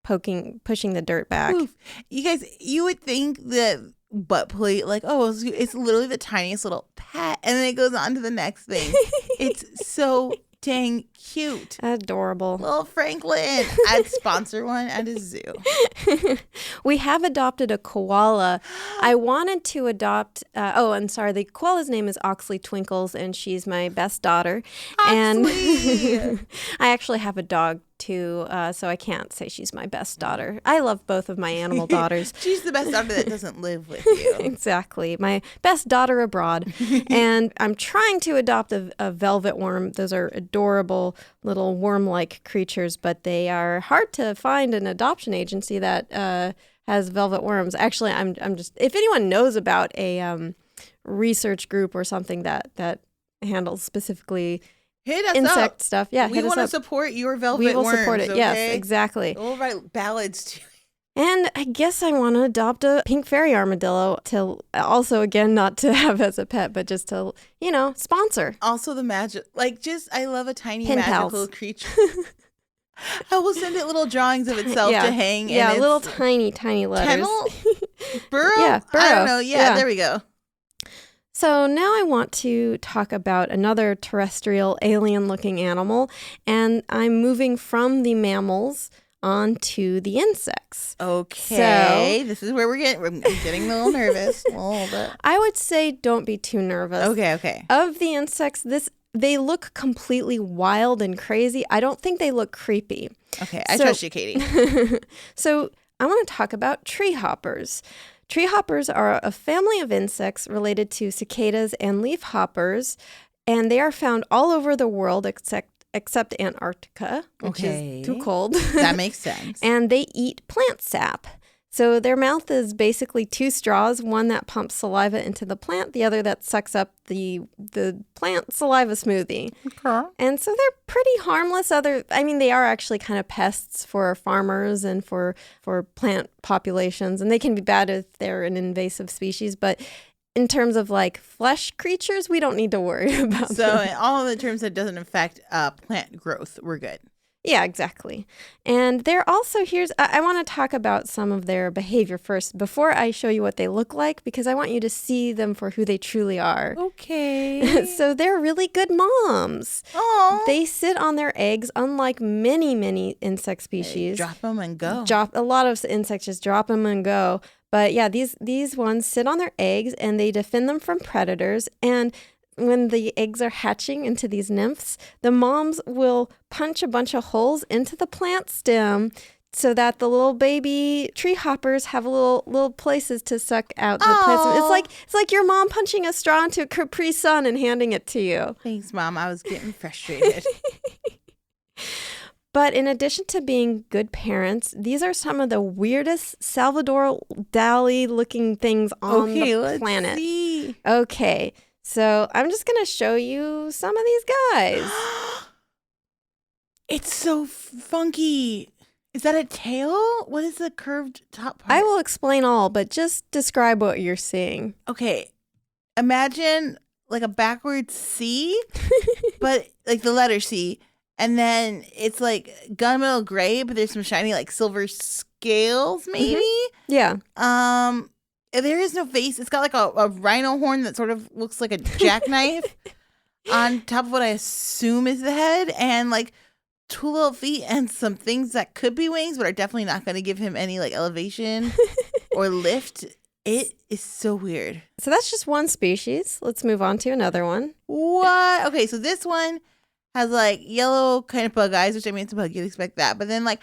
pushing the dirt back. Oof. You guys, you would think that butt plate, like, oh, it's literally the tiniest little pat, and then it goes on to the next thing. It's so dang cute. Adorable. Little Franklin. I'd sponsor one at a zoo. We have adopted a koala. I wanted to adopt, the koala's name is Oxley Twinkles, and she's my best daughter. Oxley! And I actually have a dog too, so I can't say she's my best daughter. I love both of my animal daughters. She's the best daughter that doesn't live with you. Exactly. My best daughter abroad. And I'm trying to adopt a velvet worm. Those are adorable little worm-like creatures, but they are hard to find an adoption agency that has velvet worms. Actually, I'm just, if anyone knows about a research group or something that handles specifically hit us insect up. stuff. Yeah, we want to support your velvet worms. We will support it. Okay? Yes, exactly. We'll write ballads too. And I guess I want to adopt a pink fairy armadillo to also, again, not to have as a pet, but just to, sponsor. Also the magic, I love a tiny Pen magical pals. creature. I will send it little drawings of itself to hang. Yeah, and little tiny letters. Kennel? Burrow? Yeah, burrow. I don't know. Yeah, there we go. So now I want to talk about another terrestrial alien-looking animal, and I'm moving from the mammals on to the insects. Okay, so, this is where I'm getting a little nervous. A little bit. I would say don't be too nervous. Okay. Of the insects, they look completely wild and crazy. I don't think they look creepy. Okay, I trust you, Katie. So I want to talk about tree hoppers. Tree hoppers are a family of insects related to cicadas and leaf hoppers, and they are found all over the world except Antarctica, which is too cold. That makes sense. And they eat plant sap. So their mouth is basically 2 straws, one that pumps saliva into the plant, the other that sucks up the plant saliva smoothie. Okay. And so they're pretty harmless. They are actually kind of pests for farmers and for plant populations, and they can be bad if they're an invasive species, but in terms of flesh creatures, we don't need to worry about them. So in all of the terms that doesn't affect plant growth, we're good. Yeah, exactly. And they're also, I want to talk about some of their behavior first before I show you what they look like, because I want you to see them for who they truly are. Okay. So they're really good moms. Aww. They sit on their eggs, unlike many insect species. Drop them and go. A lot of insects just drop them and go. But yeah, these ones sit on their eggs and they defend them from predators. And when the eggs are hatching into these nymphs, the moms will punch a bunch of holes into the plant stem so that the little baby tree hoppers have little places to suck out the plant stem. It's like your mom punching a straw into a Capri Sun and handing it to you. Thanks, Mom. I was getting frustrated. But in addition to being good parents, these are some of the weirdest Salvador Dali looking things on the planet. See. Okay. So I'm just going to show you some of these guys. It's so funky. Is that a tail? What is the curved top part? I will explain all, but just describe what you're seeing. Okay. Imagine like a backwards C, but like the letter C. And then it's like gunmetal gray, but there's some shiny like silver scales maybe. Mm-hmm. Yeah. There is no face. It's got like a rhino horn that sort of looks like a jackknife on top of what I assume is the head, and like two little feet and some things that could be wings, but are definitely not going to give him any like elevation or lift. It is so weird. So that's just one species. Let's move on to another one. What? Okay, so this one has like yellow kind of bug eyes, which I mean, it's a bug. You'd expect that. But then like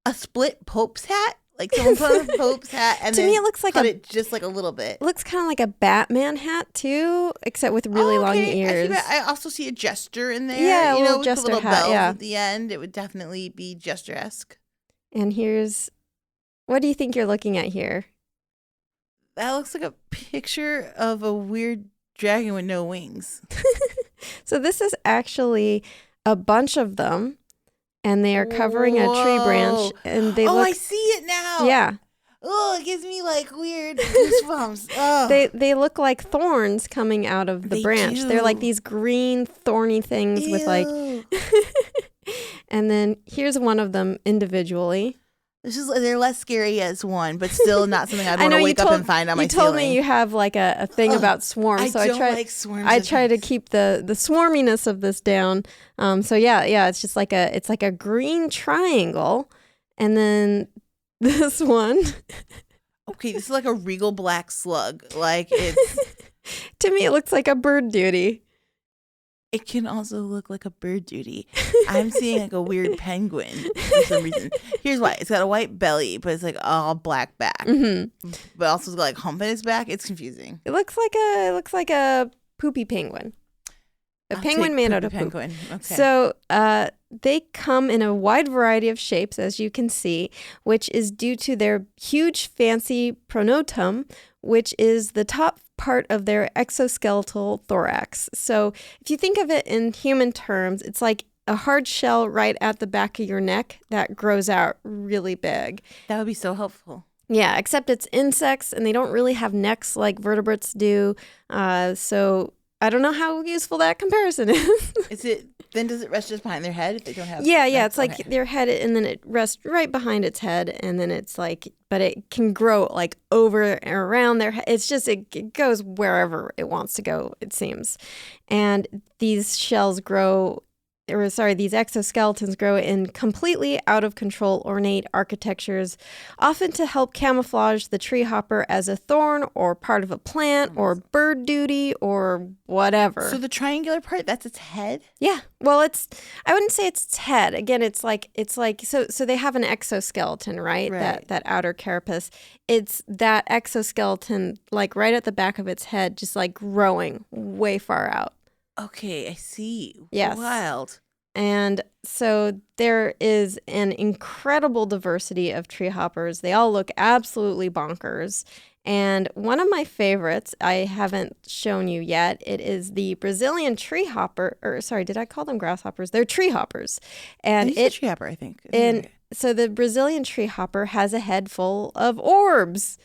a split Pope's hat. Like someone put on a Pope's hat and to me it looks like cut it just like a little bit. It looks kind of like a Batman hat too, except with really long ears. I also see a jester in there. Yeah, you know, with jester the little hat, bells yeah. at the end. It would definitely be jester-esque. And what do you think you're looking at here? That looks like a picture of a weird dragon with no wings. So this is actually a bunch of them. And they are covering a tree branch, and they look. I see it now. Yeah. Oh, it gives me like weird goosebumps. Oh. They look like thorns coming out of the branch. Do. They're like these green thorny things with like. And then here's one of them individually. They're less scary as one, but still not something I'd want to wake up and find on my ceiling. You told me you have like a thing about swarms, so I try to keep the swarminess of this down. So yeah, it's just like a green triangle, and then this one. Okay, this is like a regal black slug. Like it's to me, it looks like a bird duty. It can also look like a bird duty. I'm seeing like a weird penguin for some reason. Here's why. It's got a white belly, but it's like all black back. Mm-hmm. But also it's got like hump in its back. It's confusing. It looks like a poopy penguin. A penguin made out of poop. Okay. So they come in a wide variety of shapes, as you can see, which is due to their huge fancy pronotum, which is the top part of their exoskeletal thorax. So if you think of it in human terms, it's like a hard shell right at the back of your neck that grows out really big. That would be so helpful. Yeah, except it's insects and they don't really have necks like vertebrates do. So I don't know how useful that comparison is. Does it rest just behind their head if they don't have? Yeah. It's like their head, and then it rests right behind its head, and then it's like, but it can grow like over and around their head. It's just it goes wherever it wants to go, it seems. And these these exoskeletons grow in completely out of control ornate architectures, often to help camouflage the tree hopper as a thorn or part of a plant or bird duty or whatever. So the triangular part, that's its head? Yeah. Well, I wouldn't say it's its head. Again, it's like so they have an exoskeleton, right? That outer carapace. It's that exoskeleton like right at the back of its head, just like growing way far out. Okay, I see. Yes. Wild. And so there is an incredible diversity of tree hoppers. They all look absolutely bonkers. And one of my favorites, I haven't shown you yet, it is the Brazilian tree hopper. Or sorry, did I call them grasshoppers? They're tree hoppers. And it's a tree hopper, I think. So the Brazilian tree hopper has a head full of orbs.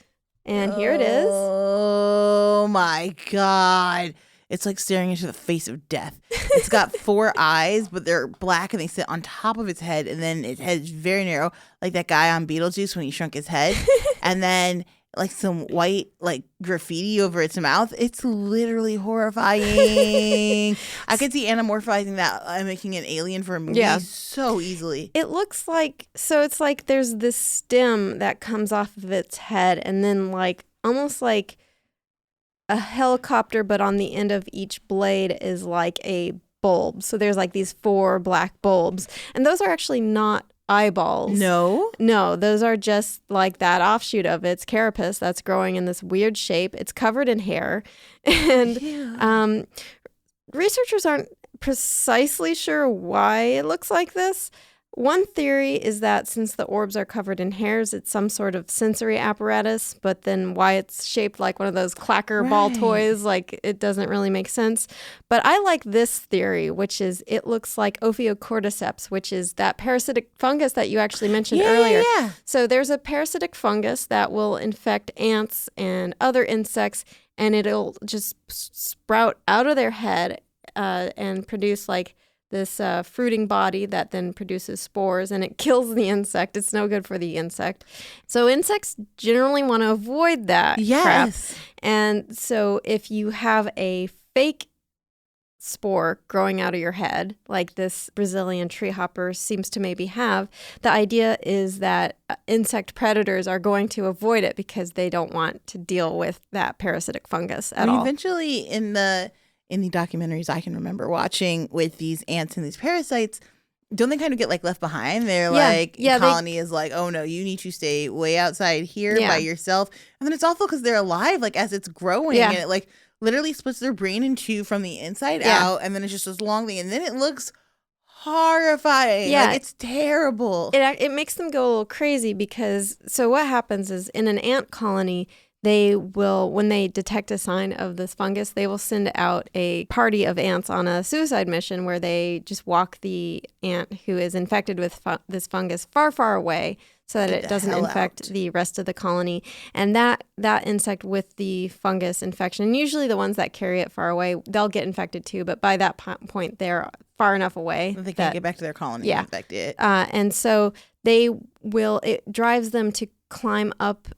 And here it is. Oh my God. it's like staring into the face of death. It's got 4 eyes, but they're black and they sit on top of its head. And then its head is very narrow, like that guy on Beetlejuice when he shrunk his head. And then like some white like graffiti over its mouth. It's literally horrifying. I could see anamorphizing that and making an alien for a movie so easily. It looks like, so it's like there's this stem that comes off of its head and then like almost like a helicopter, but on the end of each blade is like a bulb. So there's like these 4 black bulbs. And those are actually not eyeballs. No, those are just like that offshoot of its carapace that's growing in this weird shape. It's covered in hair. And researchers aren't precisely sure why it looks like this. One theory is that since the orbs are covered in hairs, it's some sort of sensory apparatus, but then why it's shaped like one of those clacker ball toys, like it doesn't really make sense. But I like this theory, which is it looks like Ophiocordyceps, which is that parasitic fungus that you actually mentioned earlier. Yeah. So there's a parasitic fungus that will infect ants and other insects, and it'll just sprout out of their head and produce like this fruiting body that then produces spores, and it kills the insect. It's no good for the insect. So insects generally want to avoid that crap. And so if you have a fake spore growing out of your head, like this Brazilian tree hopper seems to maybe have, the idea is that insect predators are going to avoid it because they don't want to deal with that parasitic fungus at all. Eventually in the documentaries I can remember watching with these ants and these parasites, don't they kind of get like left behind? They're colony is like, oh no, you need to stay way outside here by yourself. And then it's awful because they're alive, like as it's growing, and it like literally splits their brain in 2 from the inside out, and then it's just this long thing, and then it looks horrifying. Yeah, like, it's terrible. It makes them go a little crazy because so what happens is in an ant colony, they will, when they detect a sign of this fungus, they will send out a party of ants on a suicide mission where they just walk the ant who is infected with this fungus far, far away so that it doesn't infect the rest of the colony. And that insect with the fungus infection, and usually the ones that carry it far away, they'll get infected too, but by that point, they're far enough away they can't get back to their colony and infect it. And so it drives them to climb up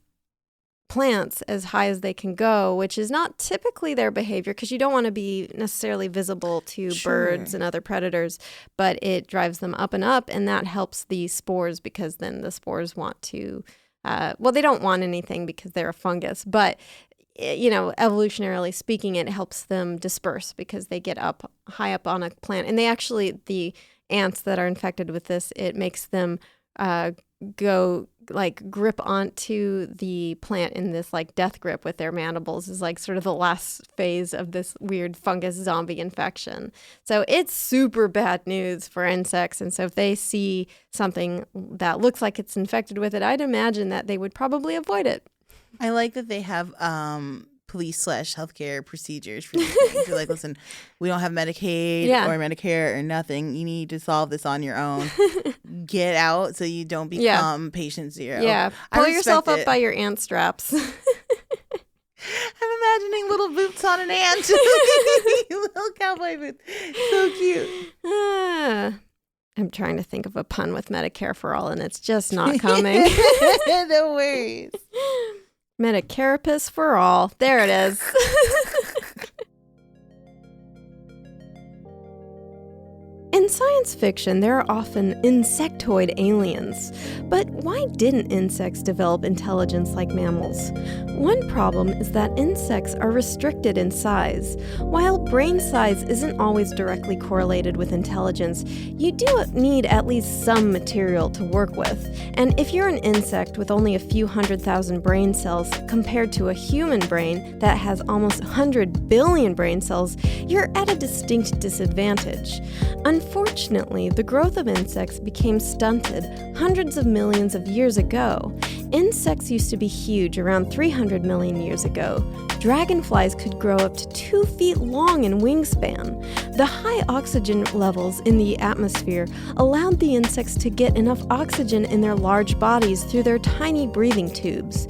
plants as high as they can go, which is not typically their behavior because you don't want to be necessarily visible to birds and other predators, but it drives them up and up, and that helps the spores because then the spores want to, they don't want anything because they're a fungus, but evolutionarily speaking, it helps them disperse because they get up high up on a plant. And the ants that are infected with this, it makes them grip onto the plant in this like death grip with their mandibles is like sort of the last phase of this weird fungus zombie infection. So it's super bad news for insects. And so if they see something that looks like it's infected with it, I'd imagine that they would probably avoid it. I like that they have police/healthcare procedures for these things. You're like, listen, we don't have Medicaid or Medicare or nothing. You need to solve this on your own. Get out so you don't become patient zero. Yeah, pull yourself up by your ant straps. I'm imagining little boots on an ant. Little cowboy boots. So cute. I'm trying to think of a pun with Medicare for all, and it's just not coming. No worries. Medicarapists for all. There it is. In science fiction, there are often insectoid aliens. But why didn't insects develop intelligence like mammals? One problem is that insects are restricted in size. While brain size isn't always directly correlated with intelligence, you do need at least some material to work with. And if you're an insect with only a few 100,000 brain cells compared to a human brain that has almost 100 billion brain cells, you're at a distinct disadvantage. Unfortunately, the growth of insects became stunted hundreds of millions of years ago. Insects used to be huge around 300 million years ago. Dragonflies could grow up to 2 feet long in wingspan. The high oxygen levels in the atmosphere allowed the insects to get enough oxygen in their large bodies through their tiny breathing tubes.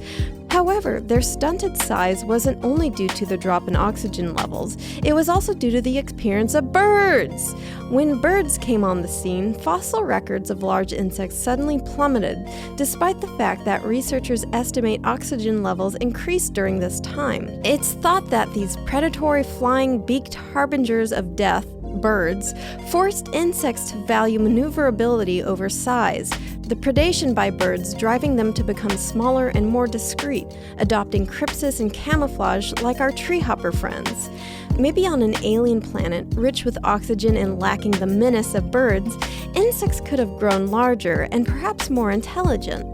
However, their stunted size wasn't only due to the drop in oxygen levels, it was also due to the appearance of birds. When birds came on the scene, fossil records of large insects suddenly plummeted, despite the fact that researchers estimate oxygen levels increased during this time. It's thought that these predatory flying beaked harbingers of death, birds, forced insects to value maneuverability over size, the predation by birds driving them to become smaller and more discreet, adopting crypsis and camouflage like our treehopper friends. Maybe on an alien planet, rich with oxygen and lacking the menace of birds, insects could have grown larger and perhaps more intelligent.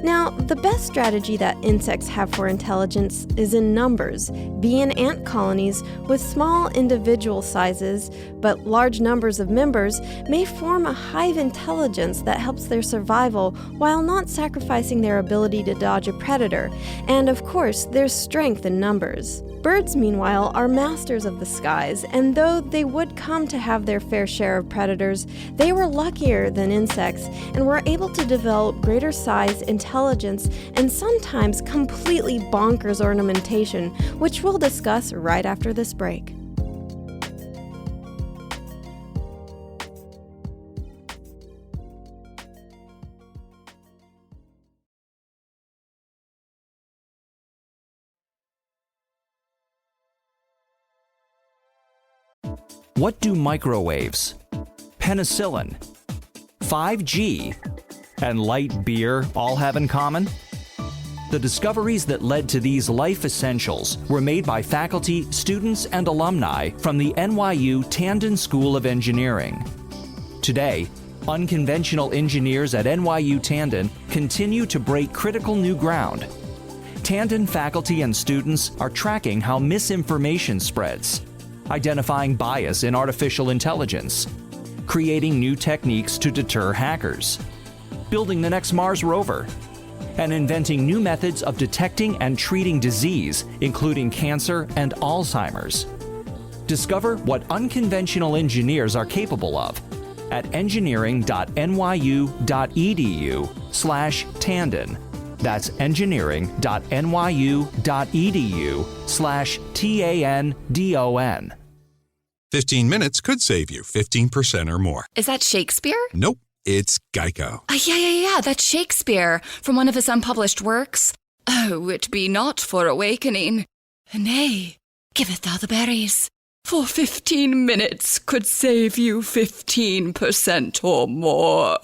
Now, the best strategy that insects have for intelligence is in numbers. Bee and ant colonies with small individual sizes but large numbers of members may form a hive intelligence that helps their survival while not sacrificing their ability to dodge a predator. And of course, there's strength in numbers. Birds, meanwhile, are masters of the skies, and though they would come to have their fair share of predators, they were luckier than insects and were able to develop greater size, intelligence, and sometimes completely bonkers ornamentation, which we'll discuss right after this break. What do microwaves, penicillin, 5G, and light beer all have in common? The discoveries that led to these life essentials were made by faculty, students, and alumni from the NYU Tandon School of Engineering. Today, unconventional engineers at NYU Tandon continue to break critical new ground. Tandon faculty and students are tracking how misinformation spreads, identifying bias in artificial intelligence, creating new techniques to deter hackers, building the next Mars rover, and inventing new methods of detecting and treating disease, including cancer and Alzheimer's. Discover what unconventional engineers are capable of at engineering.nyu.edu/Tandon. That's engineering.nyu.edu/TANDON. 15 minutes could save you 15% or more. Is that Shakespeare? Nope, it's Geico. Yeah, that's Shakespeare from one of his unpublished works. Oh, it be not for awakening. Nay, giveth thou the berries. For 15 minutes could save you 15% or more.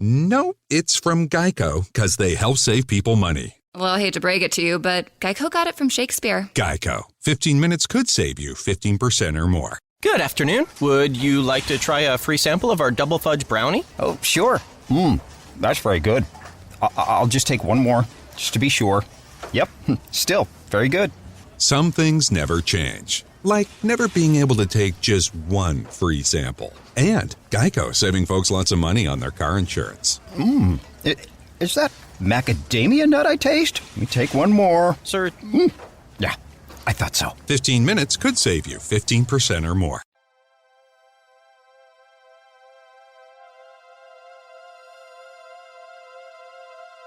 No, it's from Geico, because they help save people money. Well, I hate to break it to you, but Geico got it from Shakespeare. Geico. 15 minutes could save you 15% or more. Good afternoon. Would you like to try a free sample of our double fudge brownie? Oh, sure. That's very good. I'll just take one more, just to be sure. Yep, still very good. Some things never change. Like never being able to take just one free sample. And Geico saving folks lots of money on their car insurance. Is that macadamia nut I taste? Let me take one more. Sir? Yeah, I thought so. 15 minutes could save you 15% or more.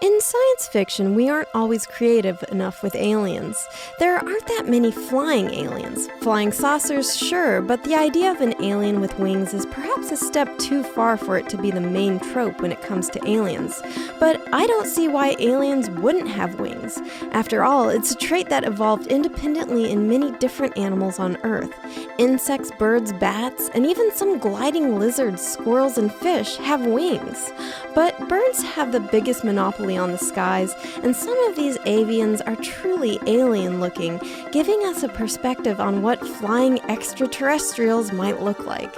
In science fiction, we aren't always creative enough with aliens. There aren't that many flying aliens. Flying saucers, sure, but the idea of an alien with wings is perhaps a step too far for it to be the main trope when it comes to aliens. But I don't see why aliens wouldn't have wings. After all, it's a trait that evolved independently in many different animals on Earth. Insects, birds, bats, and even some gliding lizards, squirrels, and fish have wings. But birds have the biggest monopoly on the skies, and some of these avians are truly alien-looking, giving us a perspective on what flying extraterrestrials might look like.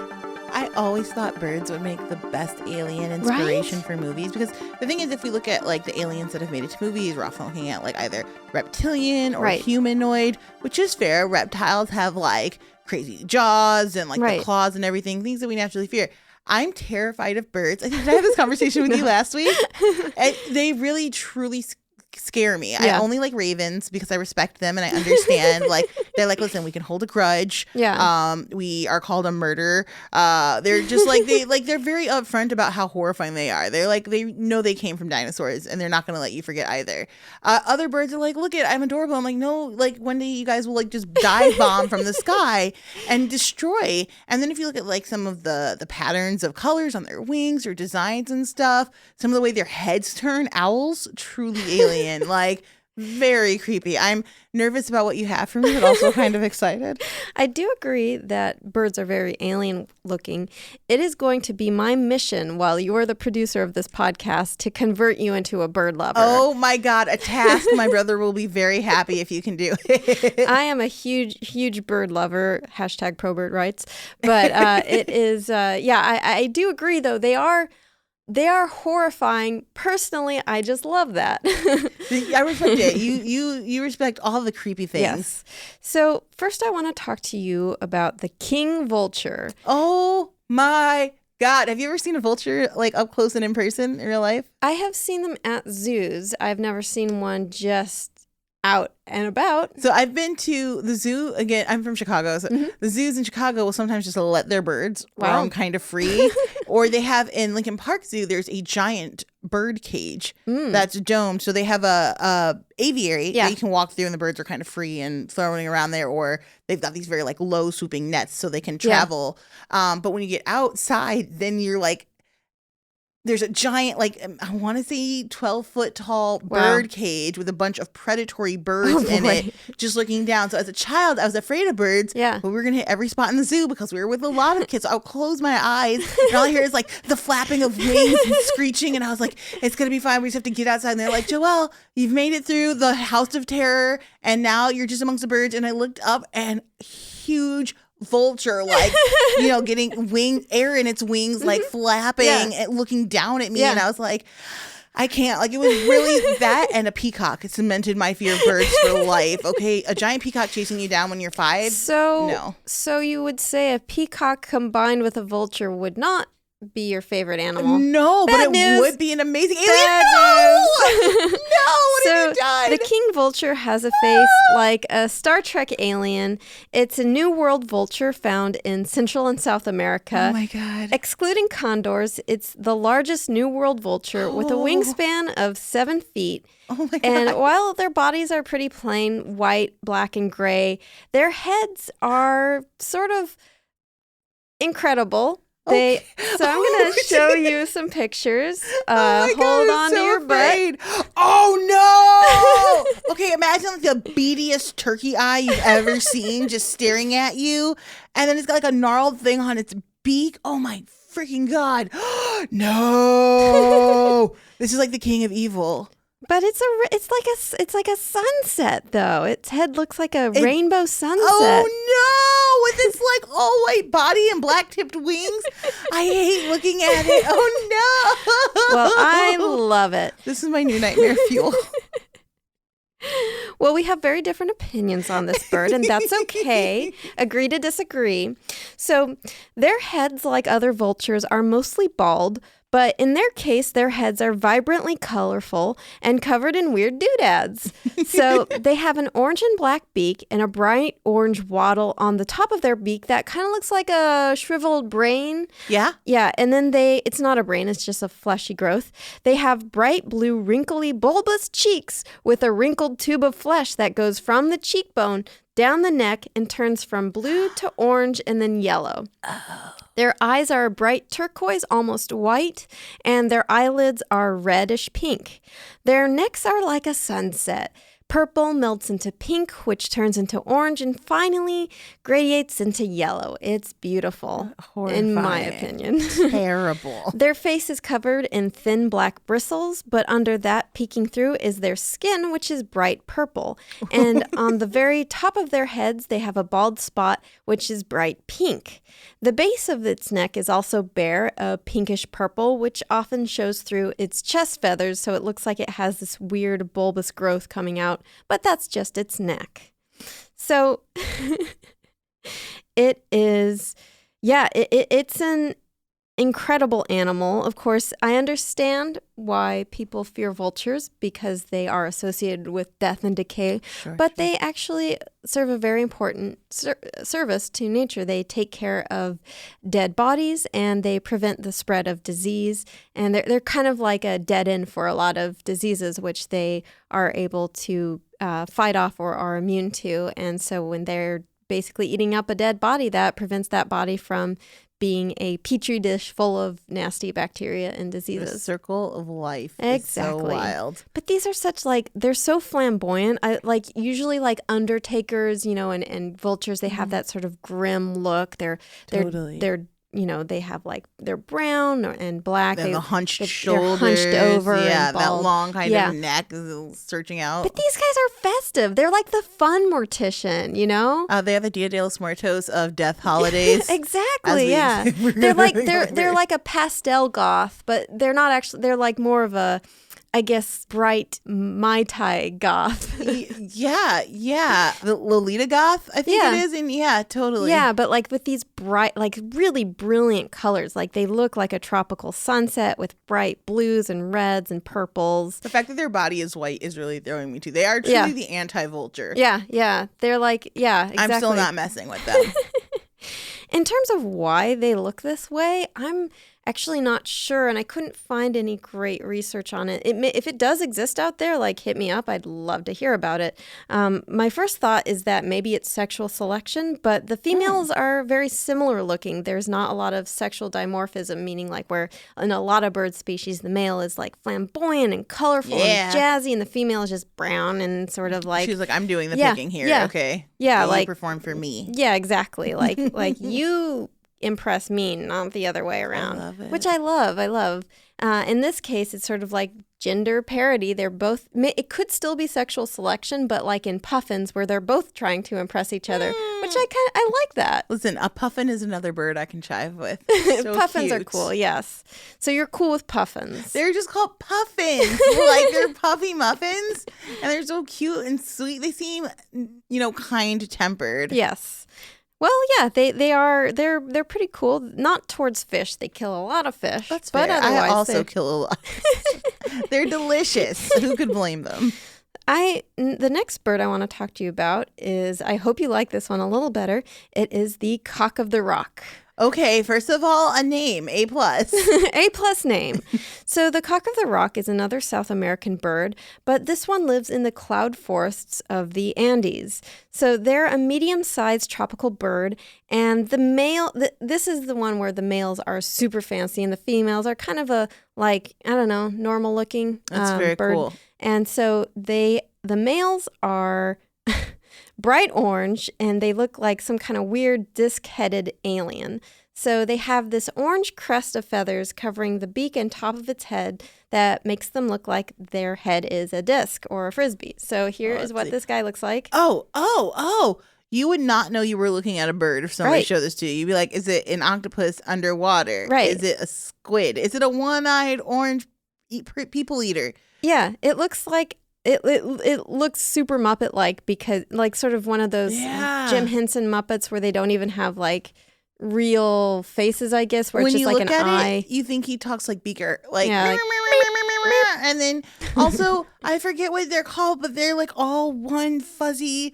I always thought birds would make the best alien inspiration for movies, because the thing is, if we look at like the aliens that have made it to movies, we're often looking at like either reptilian or humanoid, which is fair. Reptiles have like crazy jaws and like the claws and everything, things that we naturally fear. I'm terrified of birds. I think I had this conversation with you last week. And they really, truly scare me. Yeah. I only like ravens because I respect them and I understand. Like they're like, listen, we can hold a grudge. Yeah. We are called a murder. They're just like they're very upfront about how horrifying they are. They're like, they know they came from dinosaurs and they're not gonna let you forget either. Other birds are like, look it, I'm adorable. I'm like, no, like one day you guys will like just dive bomb from the sky and destroy. And then if you look at like some of the patterns of colors on their wings or designs and stuff, some of the way their heads turn, owls, truly alien. Like very creepy. I'm nervous about what you have for me, but also kind of excited. I do agree that birds are very alien looking. It is going to be my mission while you're the producer of this podcast to convert you into a bird lover. Oh my God, a task my brother will be very happy if you can do it. I am a huge bird lover, hashtag pro bird rights. But it is, I do agree though. They are horrifying. Personally, I just love that. I respect it. You respect all the creepy things. Yes. So first I want to talk to you about the king vulture. Oh my God. Have you ever seen a vulture like up close and in person in real life? I have seen them at zoos. I've never seen one just out and about. So I've been to the zoo. Again, I'm from Chicago. So the zoos in Chicago will sometimes just let their birds roam kind of free. Or they have in Lincoln Park Zoo, there's a giant bird cage that's domed. So they have a aviary that you can walk through and the birds are kind of free and throwing around there. Or they've got these very like low swooping nets so they can travel. But when you get outside, then you're like, there's a giant, like, I want to say 12-foot tall bird cage with a bunch of predatory birds in it, just looking down. So as a child, I was afraid of birds, but we were going to hit every spot in the zoo because we were with a lot of kids. So I'll close my eyes and all I hear is like the flapping of wings and screeching. And I was like, it's going to be fine. We just have to get outside. And they're like, Joelle, you've made it through the house of terror. And now you're just amongst the birds. And I looked up and huge vulture, like, you know, getting air in its wings, like flapping and looking down at me. And I was like, I can't, like, it was really that and a peacock. It cemented my fear of birds for life. Okay, a giant peacock chasing you down when you're 5? So you would say a peacock combined with a vulture would not be your favorite animal? No, Bad but news. It would be an amazing alien. Bad news. No, what have you done? The king vulture has a face like a Star Trek alien. It's a New World vulture found in Central and South America. Oh my God. Excluding condors, it's the largest New World vulture with a wingspan of 7 feet. Oh my God. And while their bodies are pretty plain, white, black, and gray, their heads are sort of incredible. So I'm going to show you some pictures. Hold on to your butt. Oh, no. Okay, imagine like the beadiest turkey eye you've ever seen just staring at you. And then it's got like a gnarled thing on its beak. Oh, my freaking God. No. This is like the king of evil. But it's like a sunset though. Its head looks like a rainbow sunset. Oh no! With its like all white body and black tipped wings. I hate looking at it. Oh no! Well, I love it. This is my new nightmare fuel. Well, we have very different opinions on this bird, and that's okay. Agree to disagree. So their heads, like other vultures, are mostly bald, but in their case, their heads are vibrantly colorful and covered in weird doodads. So they have an orange and black beak and a bright orange wattle on the top of their beak that kind of looks like a shriveled brain. Yeah? Yeah, and then it's not a brain, it's just a fleshy growth. They have bright blue, wrinkly, bulbous cheeks with a wrinkled tube of flesh that goes from the cheekbone down the neck and turns from blue to orange and then yellow. Their eyes are bright turquoise, almost white, and their eyelids are reddish pink. Their necks are like a sunset. Purple melts into pink, which turns into orange, and finally gradiates into yellow. It's beautiful, Horrifying. in my opinion. Terrible. Their face is covered in thin black bristles, but under that, peeking through, is their skin, which is bright purple. And on the very top of their heads, they have a bald spot, which is bright pink. The base of its neck is also bare, a pinkish purple, which often shows through its chest feathers, so it looks like it has this weird bulbous growth coming out, but that's just its neck. So it is, it's an incredible animal. Of course, I understand why people fear vultures because they are associated with death and decay, but they actually serve a very important service to nature. They take care of dead bodies and they prevent the spread of disease. And they're kind of like a dead end for a lot of diseases, which they are able to fight off or are immune to. And so when they're basically eating up a dead body, that prevents that body from being a petri dish full of nasty bacteria and diseases. The circle of life. Exactly. Is so wild. But these are such they're so flamboyant. Usually undertakers, and vultures, they have that sort of grim look. They're they have they're brown and black. And the hunched shoulders. They're hunched over. Yeah, and bald. that long kind of neck is searching out. But these guys are festive. They're like the fun mortician, They have the Dia de los Muertos of death holidays. Exactly. Yeah. They're like a pastel goth, but they're not actually. They're like more of a, I guess, bright Mai Tai goth. Yeah. The Lolita goth, I think it is. And yeah, totally. Yeah, but with these bright, really brilliant colors. They look like a tropical sunset with bright blues and reds and purples. The fact that their body is white is really throwing me too. They are truly the anti-vulture. Yeah. They're exactly. I'm still not messing with them. In terms of why they look this way, I'm actually not sure, and I couldn't find any great research on it. If it does exist out there, hit me up. I'd love to hear about it. My first thought is that maybe it's sexual selection, but the females are very similar looking. There's not a lot of sexual dimorphism, meaning where in a lot of bird species, the male is flamboyant and colorful and jazzy, and the female is just brown and sort of She's I'm doing the picking here. Yeah. Okay. Yeah. You perform for me. Yeah, exactly. You impress me, not the other way around. I love it. Which I love. In this case, it's sort of gender parity. They're both, it could still be sexual selection, but in puffins where they're both trying to impress each other, which I like that. Listen, a puffin is another bird I can chive with. So puffins cute. are cool, yes. So you're cool with puffins. They're just called puffins. They're puffy muffins, and they're so cute and sweet. They seem, kind-tempered. Yes. Well, yeah, they're pretty cool. Not towards fish. They kill a lot of fish. That's but fair. otherwise I also kill a lot. They're delicious. Who could blame them? The next bird I want to talk to you about is, I hope you like this one a little better. It is the cock of the rock. Okay, first of all, a name, A+. A+ name. So the cock of the rock is another South American bird, but this one lives in the cloud forests of the Andes. So they're a medium-sized tropical bird, and the male, this is the one where the males are super fancy and the females are kind of a, normal looking That's very bird. cool. And so the males are bright orange, and they look like some kind of weird disc-headed alien. So they have this orange crest of feathers covering the beak and top of its head that makes them look like their head is a disc or a frisbee. So here is what this guy looks like. Oh. You would not know you were looking at a bird if somebody showed this to you. You'd be like, is it an octopus underwater? Right. Is it a squid? Is it a one-eyed orange people eater? Yeah, it looks like It looks super Muppet-like because, sort of one of those Jim Henson Muppets where they don't even have, real faces, I guess, where when it's just you an look at eye. It, you think he talks like Beaker. And then also, I forget what they're called, but they're, all one fuzzy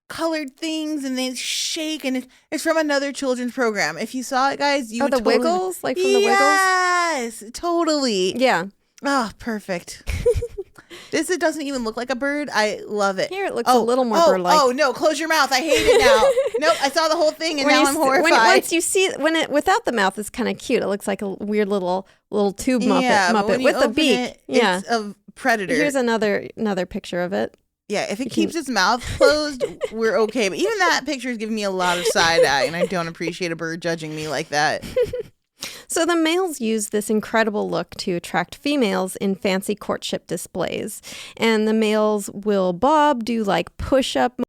colored things, and they shake, and it's from another children's program. If you saw it, guys, you would the Wiggles? From the Wiggles? Yes, totally. Yeah. Oh, perfect. It doesn't even look like a bird. I love it. Here it looks a little more bird-like. Oh, no. Close your mouth. I hate it now. Nope. I saw the whole thing, and now I'm horrified. Once you see it, without the mouth, it's kind of cute. It looks like a weird little tube Muppet with a beak. It's a predator. Here's another picture of it. Yeah, if it keeps its mouth closed, we're okay. But even that picture is giving me a lot of side eye, and I don't appreciate a bird judging me like that. So the males use this incredible look to attract females in fancy courtship displays. And the males will bob, do push-up